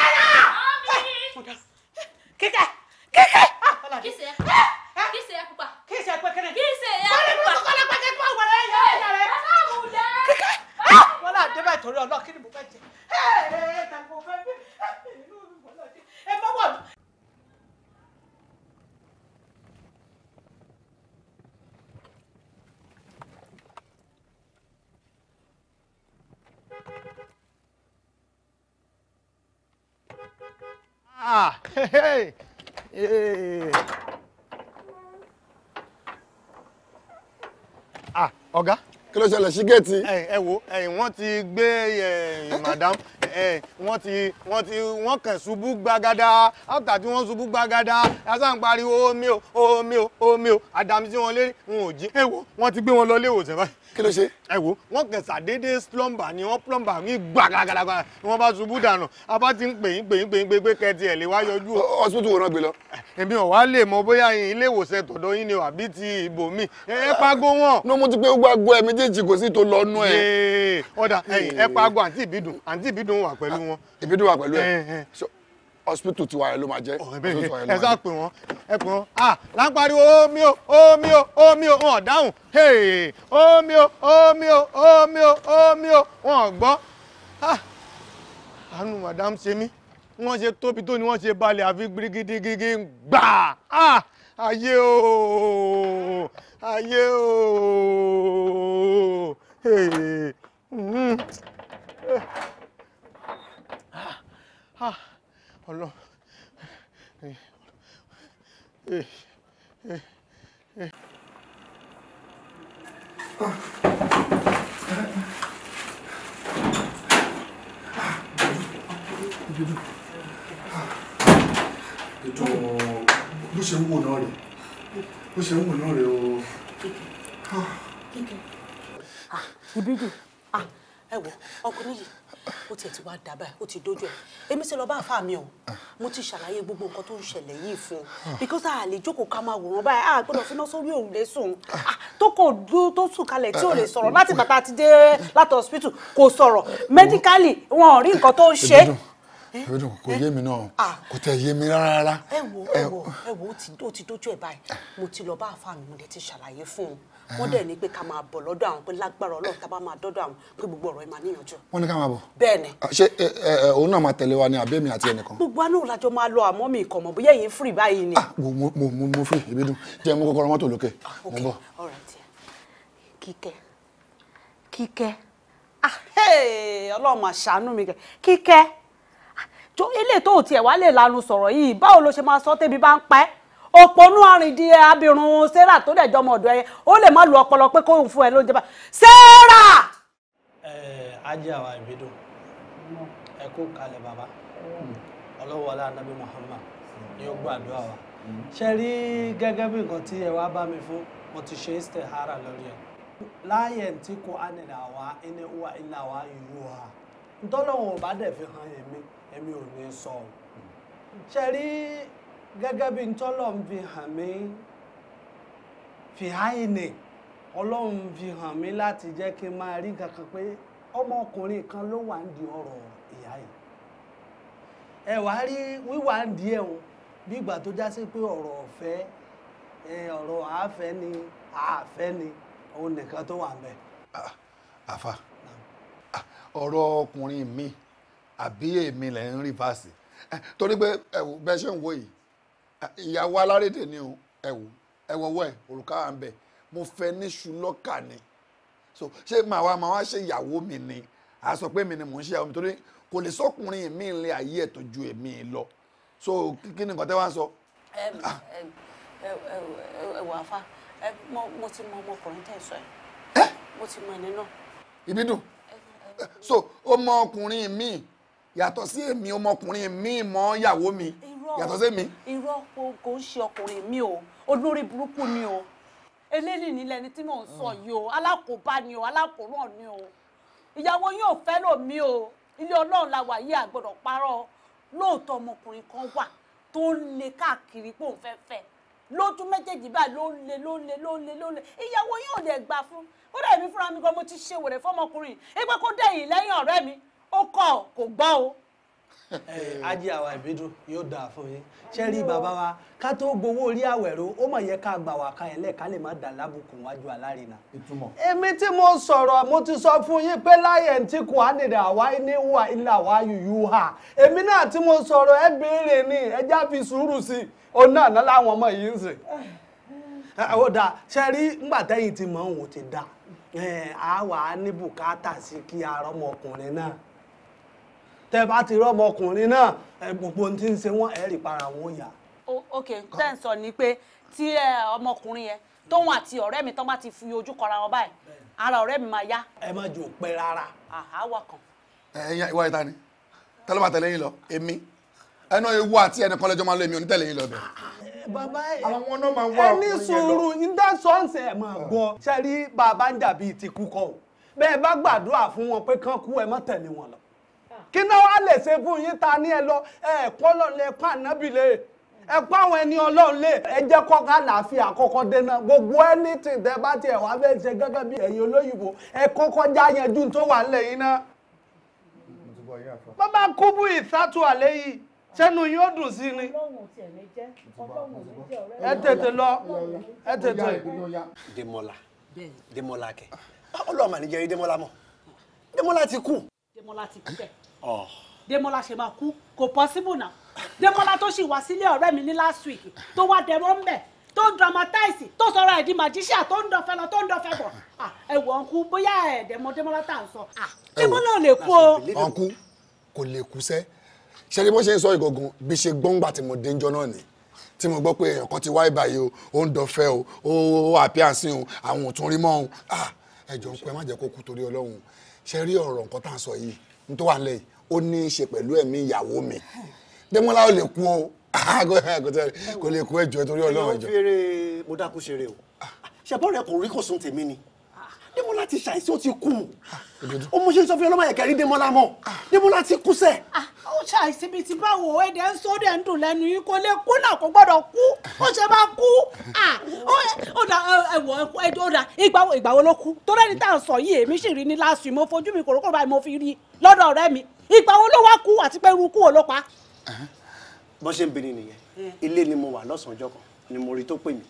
torí ọlọ́ọ̀ kí ni mo fẹ́ jẹ tàbí mo fẹ́ ẹ má wà. Ọ̀gá. Kí ló ṣẹlẹ̀ sí géètì? Ẹ wo wọ́n ti gbé madam wọ́n kàn ṣubú gbagada after tí wọ́n ṣubú gbagada yasa ń pariwo omi o omi o omi o àdàmì tí wọ́n lérí wọn ò jí. Ẹ wo wọ́n ti gbé wọn lọ ilé ìwòsàn báyìí. Kí ló ṣe? Ẹ wo wọ́n kàn ṣàdédé plumber ni wọ́n plumber ní gbàgàgàgà wọ́n bá ṣubú dànù abá ti ń pè yín pé kẹ́tì ẹ̀ lè wá yọjú o. Hospital wo náà gbé lọ? Èmi ò wá lè mọ bóyá ilé ìwòsàn tọ̀dọ̀ yín ni o àbí ti ibòmíì. Ẹ pàgọ́ wọn. No, mo ti pé gbogbo ẹ̀ méjèèjì kò sí tó lọ nú ẹ̀. Ọ̀dà ẹ pàgọ́ àǹtí ìbídùn wà pẹ̀lú wọn. Ìbídùn wà pẹ̀lú ẹ̀. Hospital tiwa ẹ̀ ló máa jẹ́. Ẹ sá pè wọ́n là ń pariwo omi o omi o omi o wọn ò dáhùn omi o omi o omi o omi o wọn ò gbọ́. Àánú madam ṣe mí wọ́n ṣe tóbi tó ni wọ́n ṣe balẹ̀ àfi gbírígídígígí gbà ayé o ayé o. Ọlọ́run. Ètò bó ṣe ń wò náà rè bó ṣe ń wò náà rè o. Ìbídùn ẹ wò ọkùnrin yìí ó tiẹ̀ ti wá dà báyìí ó ti dójú ẹ̀ èmi sì lọ bá àfáà mi o mo ti ṣàlàyé gbogbo nǹkan tó ń ṣẹlẹ̀ yìí fún un because a lè jókòó ká máa wòran báyìí a gbọ́dọ̀ fi iná sórí òrùlé sùn tó kò dúró tó sùn kalẹ̀ tí ò lè sọ̀rọ̀ láti bàtà ti dé láti hospital kò sọ̀rọ̀ medically wọn ò rí nǹkan tó ń ṣe. Ìbídùn kò yé mi náà kò tẹ̀ yé mi rárá. ẹ wo ó ti dójú ẹ̀ báyìí mo ti lọ bá àfáà mi mo dẹ̀ ti ṣàlàyé fún un wọ́n dẹ̀ ní pé ká máa bọ̀ lọ́dọ̀ àwọn pé lágbára Ọlọ́run tá bá máa dọ́dọ̀ àwọn pé gbogbo ọ̀rọ̀ ẹ máa níyànjú. Wọ́n ní ká máa bọ̀. Bẹ́ẹ̀ ni. Ṣé òun náà máa tẹ̀lé wa ní àbẹ́mi àti ẹnìkan? Gbogbo àná làjọ máa lọ àmọ́ mi kàn mọ̀ bóyá èyí ń fìrì báyìí ni. Mo fi Ìbídùn jẹ́ mú kọ́kọ́rọ́ mọ́tò lókè mo bọ̀. Kíkẹ́ Ọlọ́run máa ṣàánú mi kẹ́ Kíkẹ́ jọ ilé tó tiẹ̀ wá lè lanu sọ̀rọ̀ yìí báwo ló ṣe máa sọ tẹ́bi bá ń pẹ́ òpònú àrìndí abirùn sarah tó dẹ̀ jọmọ ọ̀dọ̀ ẹ ó lè má lu ọpọlọ pé kóhùn fún ẹ ló ń jẹba sarah. Ajé àwa Ìbídùn ẹ kú kalẹ̀ bàbá ọlọ́wọ́ ọlá Ànábì Muhammad ni ó gbàdúrà wa ṣe rí gẹ́gẹ́ bí nǹkan tí ẹ wá bá mi fún mo ti ṣe istihara lórí ẹ láàyè tí kò ánìlà wá ẹni wà ilà wá ìlú wa ntọ́lọ́wọ̀n ò bá dẹ̀ fi hàn èmi ò ní sọ ṣe rí gẹ́gẹ́ bí ntọ́lọ̀ ń fi hàn mí fi háìnì Ọlọ́run fi hàn mí láti jẹ́ kí n máa rí kankan pé ọmọkùnrin kan ló wà ń di ọ̀rọ̀ ìyá yìí ẹ wá rí wíwà ń di ẹ̀hún bí ìgbà tó já sí pé ọ̀rọ̀ ọ̀fẹ́ ọ̀rọ̀ àáfẹ́ ni àáfẹ́ ni òun nìkan tó wà ń bẹ̀. Àfà ọ̀rọ̀ ọkùnrin mi àbí èmi lẹ̀ ń rí fásì torí pé bẹ́ẹ̀ ṣe ń wo yìí ìyàwó alárédè ni o ẹwọ òrùka à ń bẹ mo fẹ́ ní ṣùlọ́kà ni so ṣé màá wá ṣe ìyàwó mi ni a sọ pé mi ni mò ń ṣe ìyàwó mi torí kò lè sọkùnrin mi ń lé ayé ẹ̀ tó ju èmi lọ so kí ni nǹkan tẹ́ wá ń sọ. ẹwà afá mo ti mọ ọmọkùnrin tẹ́ ẹ sọ ẹ mo ti mọ ẹni náà. Ìbídùn so ọmọkùnrin mi yàtọ̀ sí èmi ọmọkùnrin mi mọ ìyàwó mi yàtọ̀ sí mi. irọ́ kò ń ṣe ọkùnrin mi o olórí burúkú ni o eléyìí nílẹ̀ ni tí mò ń sọ yìí o alákòóbá ni o alákòóràn ni o ìyàwó yóò fẹ́ lòmí o ilé Ọlọ́run la wà yìí àgbọ̀dọ̀ parọ́ lóòótọ́ ọmọkùnrin kan wà tó ń lé káàkiri pé òun fẹ́ fẹ́ lójú méjèèjì báyìí ló ń lé ìyàwó yóò lè gbà fún ó dẹ̀ mí fúnra mi gan mo ti ṣe wèrè fọmọkùnrin ẹgbẹ́ kó dẹ̀yìn lẹ́yìn ọ̀rẹ́ mi ó kọ̀ kò gbọ́ o ajé àwa ìbídùn yóò dáa fún yín ṣe rí bàbá wa ká tó gbowó orí àwẹ̀rọ ó mọ̀ yẹ ká gbà wá ká yẹn lẹ́ẹ̀ká lè má dà lábùkù wájú alárinà. èmi tí mo sọ̀rọ̀ mo ti sọ fún yín pé láyé tí kò á nìdá àwa níwà ilé àwa yùyù hà èmi náà tí mo sọ̀rọ̀ ẹ béèrè ni ẹ já fi sùúrù sí i òun náà ná láwọn ọmọ yìí ń sìn. ó dáa ṣe rí ńgbà tẹ́yìn tí mò ń wò ti dá a wà á ní bùkátà sí kí ara ọmọkùnrin náà tẹ bá ti rọmọkùnrin náà gbogbo ohun tí ń ṣe wọn ẹ rí para wọn yá. ok tẹ́ ń sọ ni pé tí ọmọkùnrin yẹn tóun àti ọ̀rẹ́ mi tán bá ti fi ojú kọra wọn báyìí ara ọ̀rẹ́ mi máa yá. ẹ má jò pẹ́ rárá. àwa kan. ẹ̀yin ìwà ìta ni tẹ́lẹ̀ bá tẹ̀lé yín lọ èmi ẹnu ewu àti ẹnìkan lẹ́jọ́ máa ń lo èmi onítẹ̀lé yín lọ bẹ̀. bàbá àwọn náà máa wá ẹni sùúrù ìdá sọ́ọ̀sẹ̀ ẹ̀ máa gbọ́ ṣe rí bàbá ń dàbí ti kú kọ́ o bẹ́ẹ̀ bá gbàdúrà fún wọn pé kán kú ẹ má tẹ̀lé wọn lọ kí náà wá lè ṣe fún yín ta ní ẹ lọ ẹ pọ́ lọ́lẹ̀ pa ànábì lé ẹ pa àwọn ẹni ọlọ́run lé ẹ jẹ́ kọ́ká làáfíà kọ́kọ́ dénà gbogbo anything tẹ bá tiẹ̀ wá fẹ́ ṣe gẹ́gẹ́ bí ẹ̀yin olóyìnbó ẹ kọ́kọ́ já yanjú tó wà nílẹ̀ yín náà. bàbá kúbú ìsátú àlẹ́ yìí sẹ́nu yóò dùn sí ni ẹ tètè lọ ẹ tètè. Démọ́lá kẹ ọlọ́run mà ní jẹ́rí Démọ́lá mọ́ Démọ́lá ti kú. Démọ́lá ti kú bẹ́ẹ̀. Démọ́lá ṣe máa kú kò possible náà Démọ́lá tó sì wá sílé ọ̀rẹ́ mi ní last week tó wá dẹ̀mọ́ ń bẹ̀ tó ń dramatize tó sọ̀rọ̀ ẹ̀ di magician tó ń dọ̀fẹ́ lọ tó ń dọ̀fẹ́ bọ̀ ẹ wọ̀ ń kú bóyá ẹ̀ẹ́dẹ̀mọ́ Démọ́lá tá à ń sọ Démọ́lá ò lè kú o. ọ̀nkú kò lè kú sẹ́ ṣe ni bó ṣe ń sọ ìgangan bí ṣe gbọ́ngbà tí mo dé ń jọ náà ni tí mo gbọ́ pé èèyàn kan ti wá ìbàyè o ó ń dọ̀fẹ́ o ó àpíàsí o àwọn ò tún rí mọ́ o ẹ jọ̀ọ́ ń pẹ́ má jẹ́ kó kú torí Ọlọ́run ṣe rí ọ̀rọ̀ nǹkan tá à ń sọ yìí ní tó wà nílẹ̀ yìí ó ní í ṣe pẹ̀lú ẹ̀mí ìyàwó mi Démọ́lá ò lè kú o kò lè kú ẹjọ́ torí Ọlọ́run ẹjọ́. èèyàn fèrè mo dákú ṣeré o ṣẹ̀bọ́n rẹ kò rí kò sún tèmi ni Démọ́lá ti ṣàìsí ó ti kú ó mú ṣe sọ fún ọlọ́mọ ẹ̀kẹ́ rí Démọ́lá mọ́ Démọ́lá ti kú sẹ́. ó ṣàìsí bíi ti báwo ẹ̀dẹ̀ ń sọ dẹ̀ ń dùn lẹ́nu yìí kò lè kú náà kò gbọ́dọ̀ kú ó ṣe máa kú ó dà ó dà ìgbà wo ló kú torí ẹni tá à ń sọ yìí èmi sì rí ní last week mo fojú mi kòrókòrò báyìí mo fi rí lọ́dọ̀ ọ̀rẹ́ mi ìgbà wo ló wá kú àti pé irú kú wo ló pa. bó ṣe ń bini nìyẹn ilé ni mo wà lọ́sàn-án ọjọ́ kan ni mo rí tó pè mí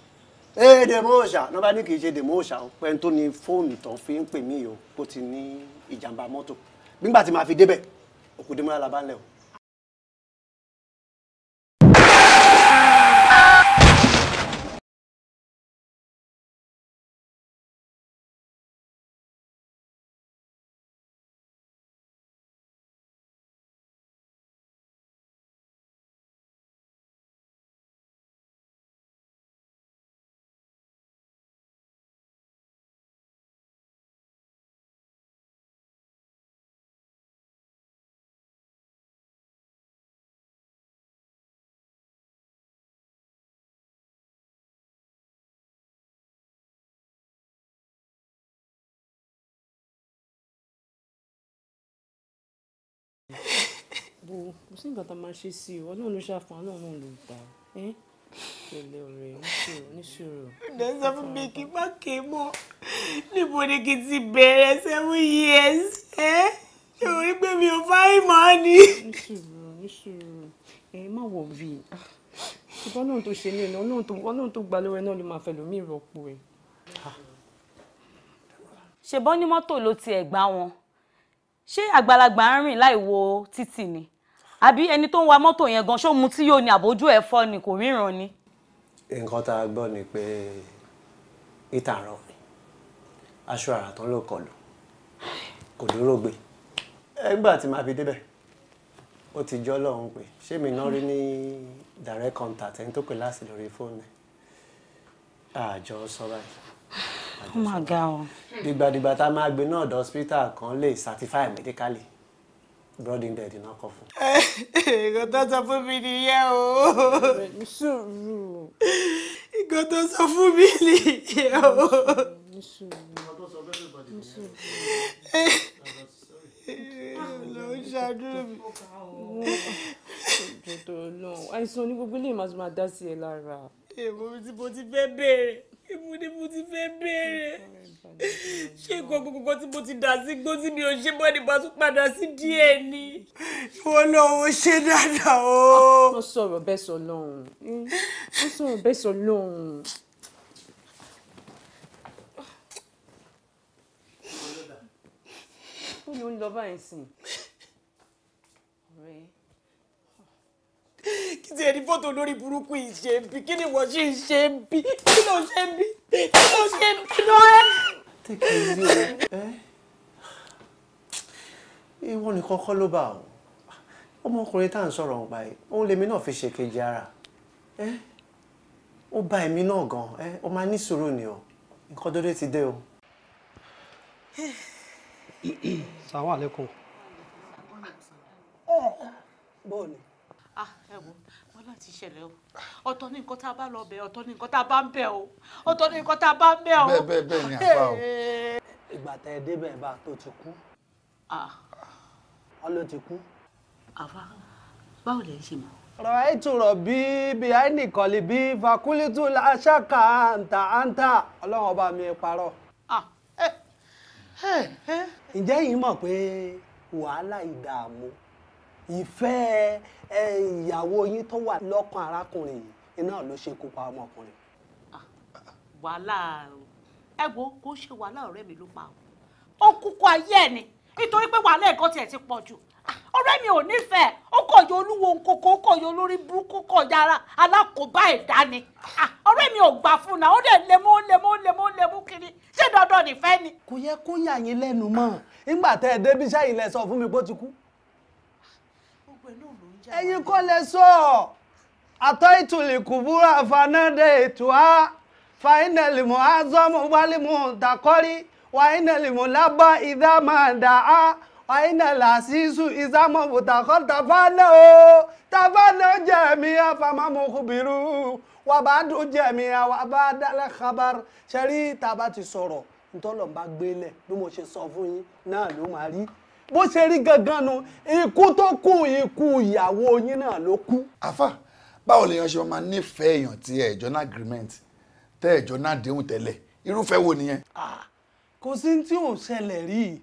dèmóòṣà náà bá ní kì í ṣe dèmóòṣà pẹ́ẹ́n tó ní fóònù tó fi ń pè mí o kó ti ní ìjàmbá mọ́tò nígbà tí màá fi débẹ̀ òkú Démọ́lá la bá ń lẹ̀ o. bó kò sí nǹkan tá a máa ṣe sí o Ọlọ́run ló ṣàfihàn Ọlọ́run ló gbà pẹ̀lẹ́ ọ̀rẹ́ níṣòro. ǹdẹ́ sọ fún mi kí n má ké mọ́ níbo ni kí n ti bẹ̀rẹ̀ 7 years ṣé o rí pé mi ò fáyín mọ́ ni. níṣòro má wọ̀ bí ṣùgbọ́n Ọlọ́run tó ṣe ní ẹ̀nà Ọlọ́run tó gbà lọ́wọ́ náà ló máa fẹ́ lómi ìrọ́pò ẹ̀. ṣèbọn ní mọ́tò ló tiẹ̀ gbá wọn ṣé àgbàlagbà ń rìn láì wo títì ni àbí ẹni tó ń wa mọ́tò yẹn gan ṣó mu tí yóò ní àbójú ẹ̀ fọ́ ni kò ríran ni. nǹkan tá a gbọ́ ni pé ìtàràn mi aṣọ àrà tán ló kọlù kò dúró gbé ẹgbà tí màá fi débẹ̀ ó ti jọ́ lọ́hùn pé ṣé mi náà rí ní direct contact ẹni tó pè láti lórí fóònù àjọ sọ báyìí. ó mà ga ọ. dìgbàdìgbà tá a máa gbé náà dé hospital kan lè certify medically brooding bed iná kọ fún. nǹkan tó sọ fún mi nìyẹn o. nǹkan tó sọ fún mi nìyẹn o. ló ń ṣàdúrà mi. àìsàn ní gbogbo ilé ìmọ̀ àti máa dá sí ẹ lára. èèmọ̀ tí mo ti fẹ́ béèrè Ibo ni mo ti fẹ́ bẹ̀rẹ̀? Ṣé gbogbo tí mo ti dà sí gbó tí mi ò ṣe mọ́ ni bá tún padà sí díẹ̀ ni? Ìwọ náà ó ṣe dáadáa o. Wọ́n sọ̀rọ̀ bẹ́ẹ̀ sọ lọ́hùn. Wọ́n sọ̀rọ̀ bẹ́ẹ̀ sọ lọ́hùn. Ó ní ó ń lọ báyìí sìn. Kí ti ẹni fọ́tò lórí burúkú yìí ṣe ń bí? Kí ni wọ́n ṣe ń ṣe ń bí? Kí ló ṣe ń bí? Kí ló ṣe ń bí náà? Take it easy o. Ìwọ nìkan kọ́ ló bá o. Ọmọkùnrin tá à ń sọ̀rọ̀ ọ̀gbà yìí, òun lèmi náà fi ṣe kejì ara. Ó bá èmi náà gan. Ó máa ní sùúrù ni o. Nǹkan dédé ti dé o. Assalamu alaikum. Bọ́ọ̀lù. Ẹ wo wọ́n láti ṣẹlẹ̀ o. Ọ̀tọ̀ ní nǹkan tá a bá lọ bẹ̀, ọ̀tọ̀ ní nǹkan tá a bá ń bẹ̀ o. Ọ̀tọ̀ ní nǹkan tá a bá ń bẹ̀ o. Bẹ́ẹ̀ ni àpá o. Ìgbà tẹ ẹ débẹ̀ bá tó ti kú. Wọ́n ló ti kú. Àfa báwo lẹ ń ṣe mọ́? Ra'aytu rabbi bí àìnìkan lè bí fakulitu aṣáka àǹtà ọlọ́run ọba mi parọ́. Ǹjẹ́ yìí mọ̀ pé wàhálà ìdààmú ìfẹ́ ìyàwó yín tó wà lọ́kàn arákùnrin yìí iná ló ṣe kópa ọmọkùnrin. Wàhálà ẹ wo kó ṣe wàhálà ọ̀rẹ́ mi ló pa ó kúkú ayé ẹ̀ ni nítorí pé wàhálà ẹ̀kọ́ tiẹ̀ ti pọ̀ jù. Ọ̀rẹ́ mi ò nífẹ̀ẹ́ ó kọ̀ yọ olúwo nkoko ó kọ̀ yọ olórí burúkú kọ̀ yára alákòóbá ẹ̀dá ni. Ọ̀rẹ́ mi ò gbà fún un náà ó dẹ̀ lemú kiri ṣé dandan nífẹ̀ẹ́ ni. Kò yẹ kó yà yín lẹ́nu mọ́ nígbà tẹ́ ẹ débi iṣẹ́ yìí lẹ sọ fún mi pé ó ti kú. Ẹ̀yin kọ́ lẹ sọ àtọ́ ìtùlẹ̀ kùbúrà fanadé ètò á fàínàlì mọ́ azọ́mù wálìmù takọ́rí wàínàlì mọ́ lábá ìdámàdà á wàínàlì àṣìṣù ìsámọ̀ bùtàkọ́ tàfánà jẹ̀mí àfàmàmùkùbìrú wàbàdù jẹ̀mí àwàbàdàlẹ̀ khabar ṣẹ́rí tàbá ti sọ̀rọ̀ ntọ́lọ̀ bá gbélẹ̀ bí mo ṣe sọ fún yín náà ló máa rí bó ṣe rí gangan nu ikú tó kú ikú ìyàwó yín náà ló kú. Àfà báwo lèèyàn ṣe máa nífẹ̀ẹ́ èèyàn tí ẹ̀jọ́ náà agreement tẹ́ ẹ̀jọ́ náà déhùn tẹ́lẹ̀ irúfẹ́ wo nìyẹn. Kò sí tí ò ṣẹlẹ̀ rí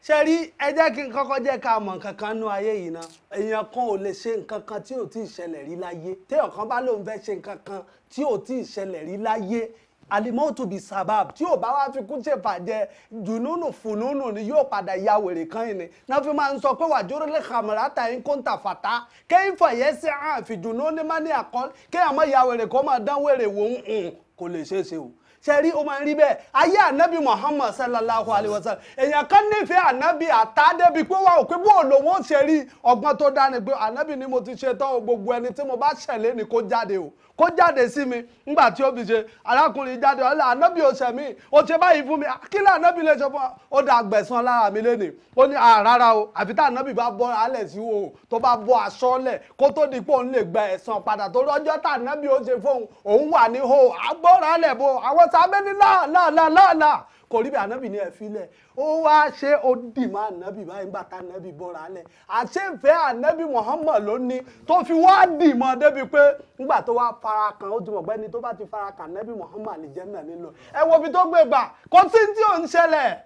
ṣe rí ẹ jẹ́ kí n kọ́kọ́ jẹ́ ká mọ̀ nǹkan kan nú ayé yìí ná èèyàn kan ò lè ṣe nǹkan kan tí ò tí ì ṣẹlẹ̀ rí láyé téèyàn kan bá lóun fẹ́ ṣe nǹkan kan tí ò tí ì ṣẹlẹ̀ rí láyé alimọ́tò bíi sábàb tí ò bá wá fi kú ṣèfàjẹ jùnúnù fùnúnù ni yóò padà ya wèrè kan yìí ni náà fi máa ń sọ pé wàjúrò lè xàmùrà ta yín kó ń ta fàtà kéyìn fàyẹ́ sí àfìjùnú ní má ní àkọ́ kéèyàn má ya wèrè kó máa dán wèrè wò ń kò lè ṣeé ṣe o ṣe rí o máa ń rí bẹ́ẹ̀ ayé ànábì Muhammad sallallahu alayhi wa sallam èèyàn kan nífẹ̀ẹ́ ànábì àtàdébi pé wà ó pé bó lòun ó ṣe rí ọgbọ́n tó dání pé ànábì ni mo ti ṣe tán gbogbo ẹni tí mo bá ṣẹlẹ̀ ni kó jáde o kó jáde sí mi ńgbà tí ó fi ṣe arákùnrin jáde ọ̀la ànábì ò ṣẹ̀mí ó ṣe báyìí fún mi kí ni ànábì lè ṣe fún ó dà gbẹ̀san lára mi lẹ́nìí ó ní rárá o àfi tá ànábì bá bọ́ alẹ̀ sí o tó bá bọ́ aṣọ lẹ̀ kó tó di pé òun lè gba ẹ̀san padà tó lọ́jọ́ tá ànábì ó ṣe fóun òun wà ní ho àgbọ̀ràn alẹ̀ bo àwọn sábẹ́ ní láàláàláàlá kò rí bí ànábì ní ẹ filẹ̀ ó wá ṣe ó dì má ànábì báyìí ń bàtà ànábì bọ́ra alẹ̀ àṣefẹ́ ànábì Muhammad ló ní tó fi wá dì mọ́ débi pé ńgbà tó wá fara kan ó ti mọ̀ pé ẹni tó bá ti fara kan ànábì Muhammad lè jẹ́ náà nílò ẹ wo ibi tó gbé gbà kò sí tí ò ń ṣẹlẹ̀.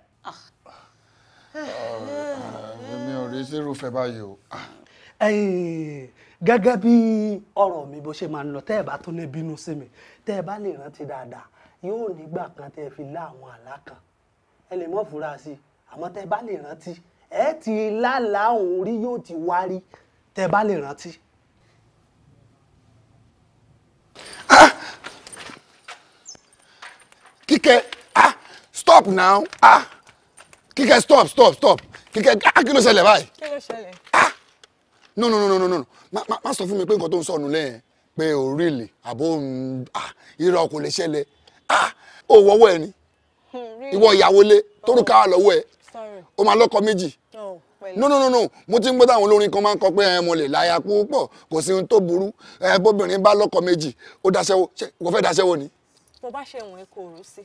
Èmi ò rí sírúfẹ́ báyìí o. Gẹ́gẹ́ bí ọ̀rọ̀ mi bó ṣe máa ń lọ tẹ́ ẹ bá tún lè bínú sí mi tẹ́ ẹ bá lè rántí dáadáa yóò nígbà kan tẹ́ ẹ fi lá àwọn àlá kan ẹ lè mọ́ fura sí i àmọ́ tẹ́ ẹ bá lè rántí ẹ ti lálàá òun rí yóò ti wá rí tẹ́ ẹ bá lè rántí. Kíkẹ́ stop now Kíkẹ́ stop Kíkẹ́ kí ló ṣẹlẹ̀ báyìí. Kí ló ṣẹlẹ̀? No má sọ fún mi pé nǹkan tó ń sọnù lẹ́yìn pé o really àbó irọ́ kò lè ṣẹlẹ̀ ó wọ́wọ́ ẹ ni ìwọ ìyàwó lé torúkà wà lọ́wọ́ ẹ o máa lọ́kọ méjì. No mo ti ń gbọ́ táwọn olórin kan máa ń kọ pé mo lè láya púpọ̀ kò sí ohun tó burú bóbìnrin bá lọ́kọ méjì ó dáṣẹ́wó kò fẹ́ dáṣẹ́wó ni. Bó bá ṣe ìwọ̀n kò rú sí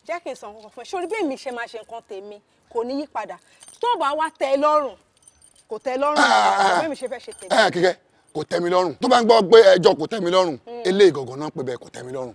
jẹ́ kí n sọ nǹkan fún ẹ sórí bí èmi ṣe máa ṣe nǹkan tèmi kò ní yí padà tó bá wá tẹ́ ẹ lọ́rùn kò tẹ́ ẹ lọ́rùn bí èmi ṣe fẹ́ ṣe tèmi. Kíkẹ́ kò tẹ́ mi lọ́rùn tó bá ń gbọ́ pé ẹjọ́ kò tẹ́ mi lọ́rùn eléyìí gangan náà pé bẹ́ẹ̀ kò tẹ́ mi lọ́rùn.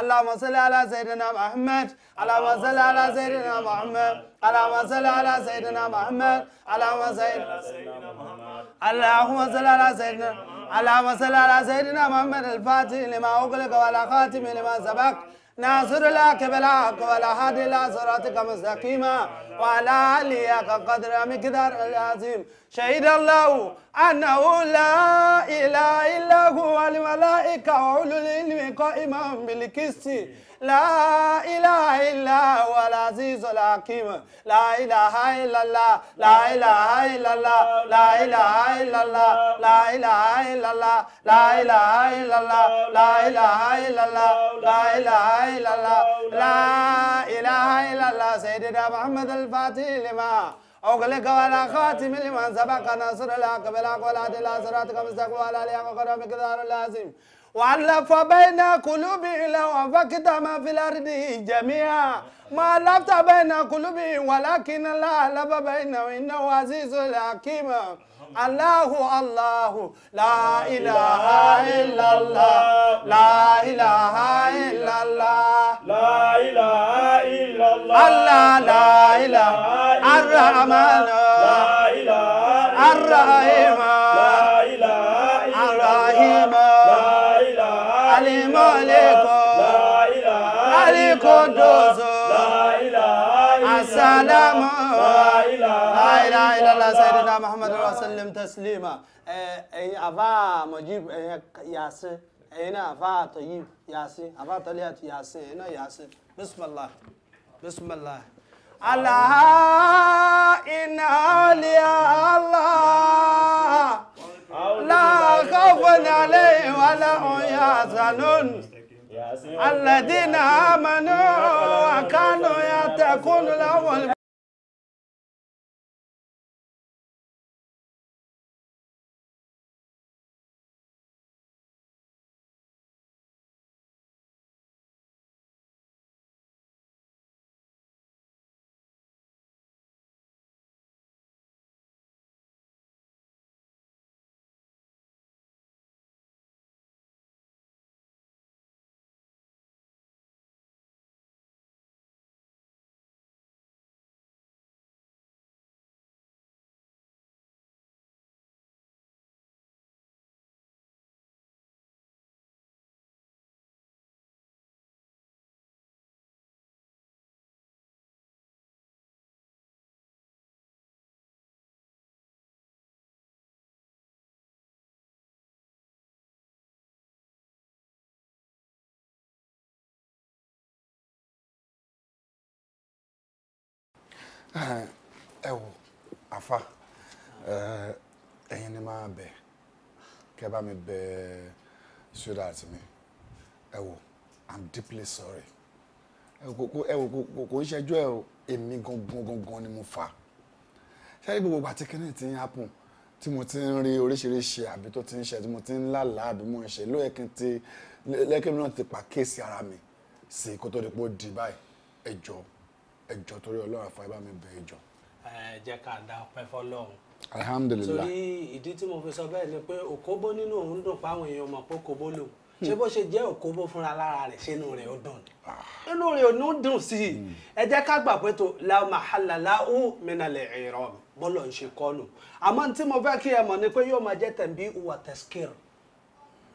اللهم صل على سيدنا محمد اللهم صل على سيدنا محمد اللهم صل على سيدنا محمد اللهم صل على سيدنا اللهم صل على سيدنا محمد الفاتح لما أغلق ولا خاتم لما سبق ناصر لك بالحق ولا هادي إلى صراطك مستقيما وعلى آله حق قدر مقدار العظيم شهد الله أنه لا إله إلا هو والملائكة وأولو العلم قائما بالقسط لا إله إلا هو العزيز الحكيم لا إله إلا الله لا إله إلا الله لا إله إلا الله لا إله إلا الله لا إله إلا الله لا إله إلا الله لا إله إلا الله لا إله إلا الله سيدنا محمد الفاتح لما أغلق ولا خاتم لمن سبق نصر الحق بالحق ولا هادي إلى صراطك المستقيم وعلى آله حق قدر مقدار العظيم وألف بين قلوبهم لو أنفقت ما في الأرض جميعا ما ألفت بين قلوبهم ولكن الله ألف بينهم إنه عزيز حكيم الله الله لا إله إلا الله لا إله إلا الله لا إله إلا الله الله لا إله الرحمن لا إله الرحيم لا إله الرحيم الملك لا إله القدوس لا إله السلام لا إله إلا الله سيدنا محمد وسلم تسليما أفا مجيب ياسين هنا أفا طيب ياسين أفا طليات ياسين هنا ياسين بسم الله بسم الله الله إن أولياء الله لا خوف عليه ولا هم يحزنون الذين آمنوا وكانوا يتقون لهم ẹ wò àfa ẹ̀yin ni máa bẹ̀ kẹ́ bá mi bẹ̀ sweetheart mi ẹ wò I'm deeply sorry ẹ wò kò ń ṣẹjọ́ ẹ o èmi gangan ni mo fà ṣé gbogbo àti kíní ti ń happen tí mo ti ń rí oríṣiríṣi àbí tó ti ń ṣe tí mo ti ń lálàá àbí mo ń ṣe lóye kí n ti lẹ́kẹ̀mí náà ti pàkíyèsí ara mi sí kó tó di pé ó di báyìí ẹjọ́ torí Ọlọ́run àfa ẹ bá mi bẹ̀ ẹjọ́. ẹ jẹ́ ká dá ọpẹ́ fọ́lọ́run. Alhamdulillah. torí ìdí tí mo fi sọ bẹ́ẹ̀ ni pé òkóbó nínú òun dùn páwọn èèyàn mọ̀ pé òkóbó lòun ṣé bó ṣe jẹ́ òkóbó fúnra lára rẹ̀ ṣé inú rẹ̀ ó dùn inú rẹ̀ ò ní dùn sí i ẹ jẹ́ ká gbà pé tó la mahalla lahu minal i'rab bọ́lọ̀ ń ṣe kọ́nù àmọ́ tí mo fẹ́ kí ẹ mọ̀ ni pé yóò máa jẹ́ tẹ̀m̀bí wa tazkir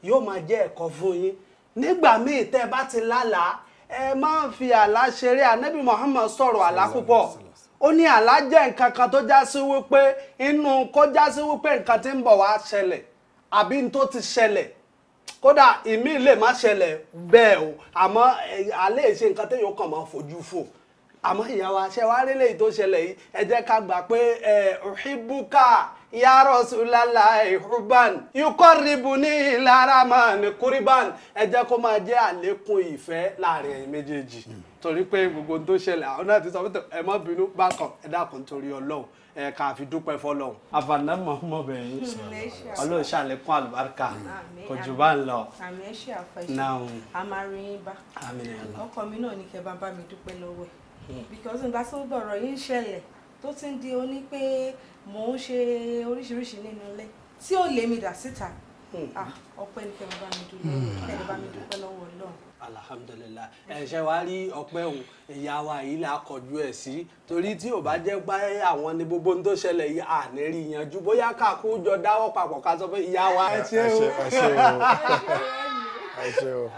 yóò máa jẹ́ ẹ̀kọ́ fún yín nígbà míì tẹ́ ẹ bá ti lálàá ẹ máa fi àlá ṣeré ànábì Muhammad sọ̀rọ̀ àlá púpọ̀ ó ní àlá jẹ́ nǹkan kan tó já sí wípé inú kó já sí wípé nǹkan tí ń bọ̀ wá ṣẹlẹ̀ àbí n tó ti ṣẹlẹ̀ kódà ìmí lè má ṣẹlẹ̀ bẹ́ẹ̀ o àmọ́ àlẹ́ ìṣe nǹkan téèyàn kàn máa fojú fò àmọ́ ìyá wa ṣe wá rí léyìí tó ṣẹlẹ̀ yìí ẹ jẹ́ ká gbà pé uhibbuka ya Rasulallahi hubban yuqarribuni ila rahmani qurban ẹ jẹ́ kó máa jẹ́ àlékún ìfẹ́ láàrin ẹ̀yin méjèèjì torí pé gbogbo tó ṣẹlẹ̀ àwọn náà ti sọ pé ẹ má bínú bákan ẹ dákun torí Ọlọ́run ẹ ká fi dúpẹ́ fọ́lọ́run. àfààní mọ̀ọ́mọ́ bẹ̀yìn Ọlọ́run ṣàlékún àlùbáríkà kò jù bá ń lọ. àmì ẹ ṣe àfẹ́ṣe a máa rí yín bá ọkọ mi náà ní kẹ́ bá mi dúpẹ́ lọ́wọ́ ẹ̀ because nígbà tó gbọ̀rọ̀ yín ṣẹlẹ̀ tó ti ń di oní pé mò ń ṣe oríṣiríṣi nínú ilé tí ó lé mi dà síta ọpẹ́ ní kẹ́ bá mi dúpẹ́ lọ́wọ́ Ọlọ́run alhamdulilayi ẹ̀ṣẹ̀ wa rí ọpẹ́ òun ìyá wa yìí là kọjú ẹ̀ sí torí tí ò bá jẹ́ pé àwọn ní gbogbo ohun tó ṣẹlẹ̀ yìí àní rí yanjú bóyá káàkó jọ dáwọ́ papọ̀ ká sọ pé ìyá wa ẹ ṣé o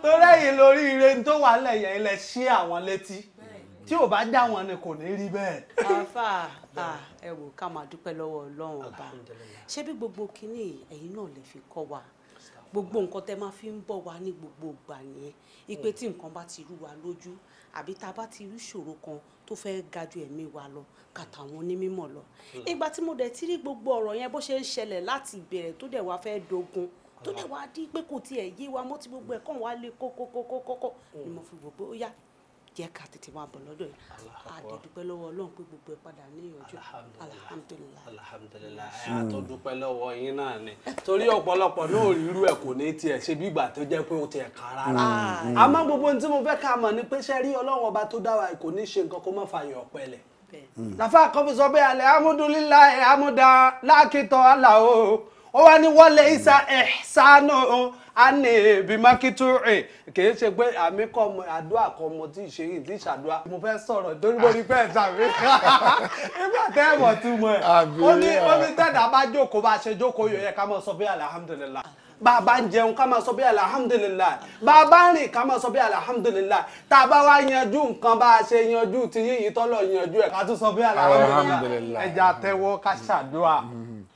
torí ẹ̀yin lórí ire tó wà lẹ́yìn ilẹ̀ ṣí àwọn létí tí ò bá já wọn ni kò ní rí bẹ́ẹ̀. àfà ẹ wò ká máa dúpẹ́ lọ́wọ́ Ọlọ́run ọba ṣé bí gbogbo kinní ẹ̀yin náà lè fi kọ́ wa gbogbo nǹkan tẹ́ máa fi ń bọ̀ wá ní gbogbo ìgbà nìyẹn ipe tí nǹkan bá ti rú wa lójú àbí tá a bá ti rí ìṣòro kan tó fẹ́ ga ju ẹ̀mí wa lọ kàtà àwọn onímọ̀ lọ ìgbà tí mo dẹ̀ ti rí gbogbo ọ̀rọ̀ yẹn bó ṣe ń ṣẹlẹ̀ láti ìbẹ̀rẹ̀ tó dẹ̀ wá fẹ́ dogun tó dẹ̀ wá dí pé kò tiẹ̀ yé wa mọ́ tí gbogbo ẹ̀ kàn wá lé kókókókókó ni mo fi wò pé ó yá jẹ́ ká tètè máa bọ̀ lọ́dọ̀ yìí àdẹ̀dúpẹ́ lọ́wọ́ Ọlọ́run pé gbogbo ẹ̀ padà ní ìyànjú alhamdulilayi àtọ́dúpẹ́ lọ́wọ́ yín náà ni torí ọ̀pọ̀lọpọ̀ náà rírú ẹ̀ kò ní tiẹ̀ ṣe bí ìgbà tó jẹ́ pé ó tiẹ̀ kàn rárá àmọ́ gbogbo ohun tí mo fẹ́ ká mọ̀ ni pé ṣe rí Ọlọ́run ọba tó dá wa kò ní ṣe nǹkan kó má fààyàn ọpẹ́lẹ̀ láfa kan fi sọ pé alhamdulilayi amúdá lákìtọ̀ aláwo ó wá ní wọlé isa ẹ̀sánú àní bímákítù kìí ṣe pé àmì kọ́ ọmọ àdúrà kan mo ti ṣe yìí tí ṣàdúrà mo fẹ́ sọ̀rọ̀ torí mo rí pẹ́ ṣàmì nígbà tẹ́ ẹ̀ mọ̀ tún mọ̀ ẹ̀ ó ní tẹ́lẹ̀ bá jókòó bá ṣe jókòó yóò yẹ ká máa sọ pé alhamdulilayi bàbá ń jẹun ká máa sọ pé alhamdulilayi bàbá ń rìn ká máa sọ pé alhamdulilayi tá a bá wá yanjú nǹkan bá a ṣe yanjú ti yíyí tọ́lọ̀ yanjú ẹ̀ ká tún sọ pé alhamdulilayi ẹja tẹ́wọ́ ká ṣàdúrà.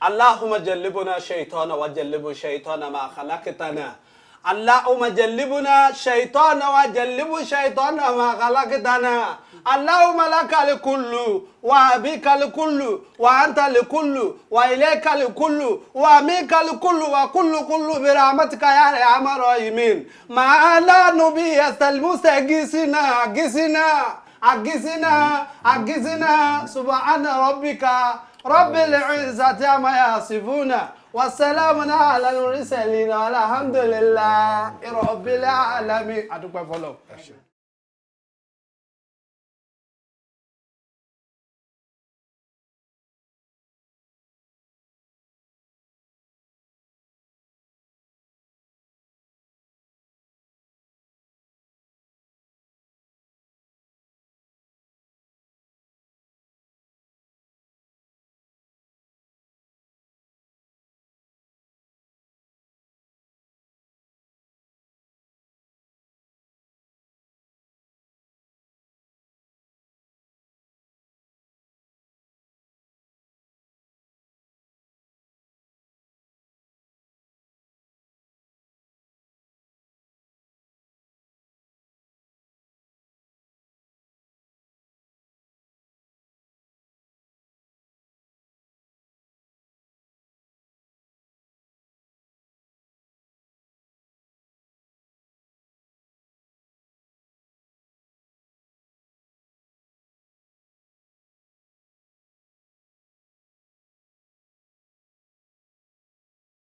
اللهم جلبنا شيطانا وجلب شيطانا ما خلقتنا اللهم جلبنا شيطانا وجلب شيطانا ما خلقتنا اللهم لك الكل وبك الكل وأنت الكل وإليك الكل ومنك الكل وكل كل برحمتك يا أرحم الراحمين ما لا نبي المستغيثنا أغثنا سبحان ربك رب العزة عما يصفون والسلام على المرسلين والحمد لله رب العالمين.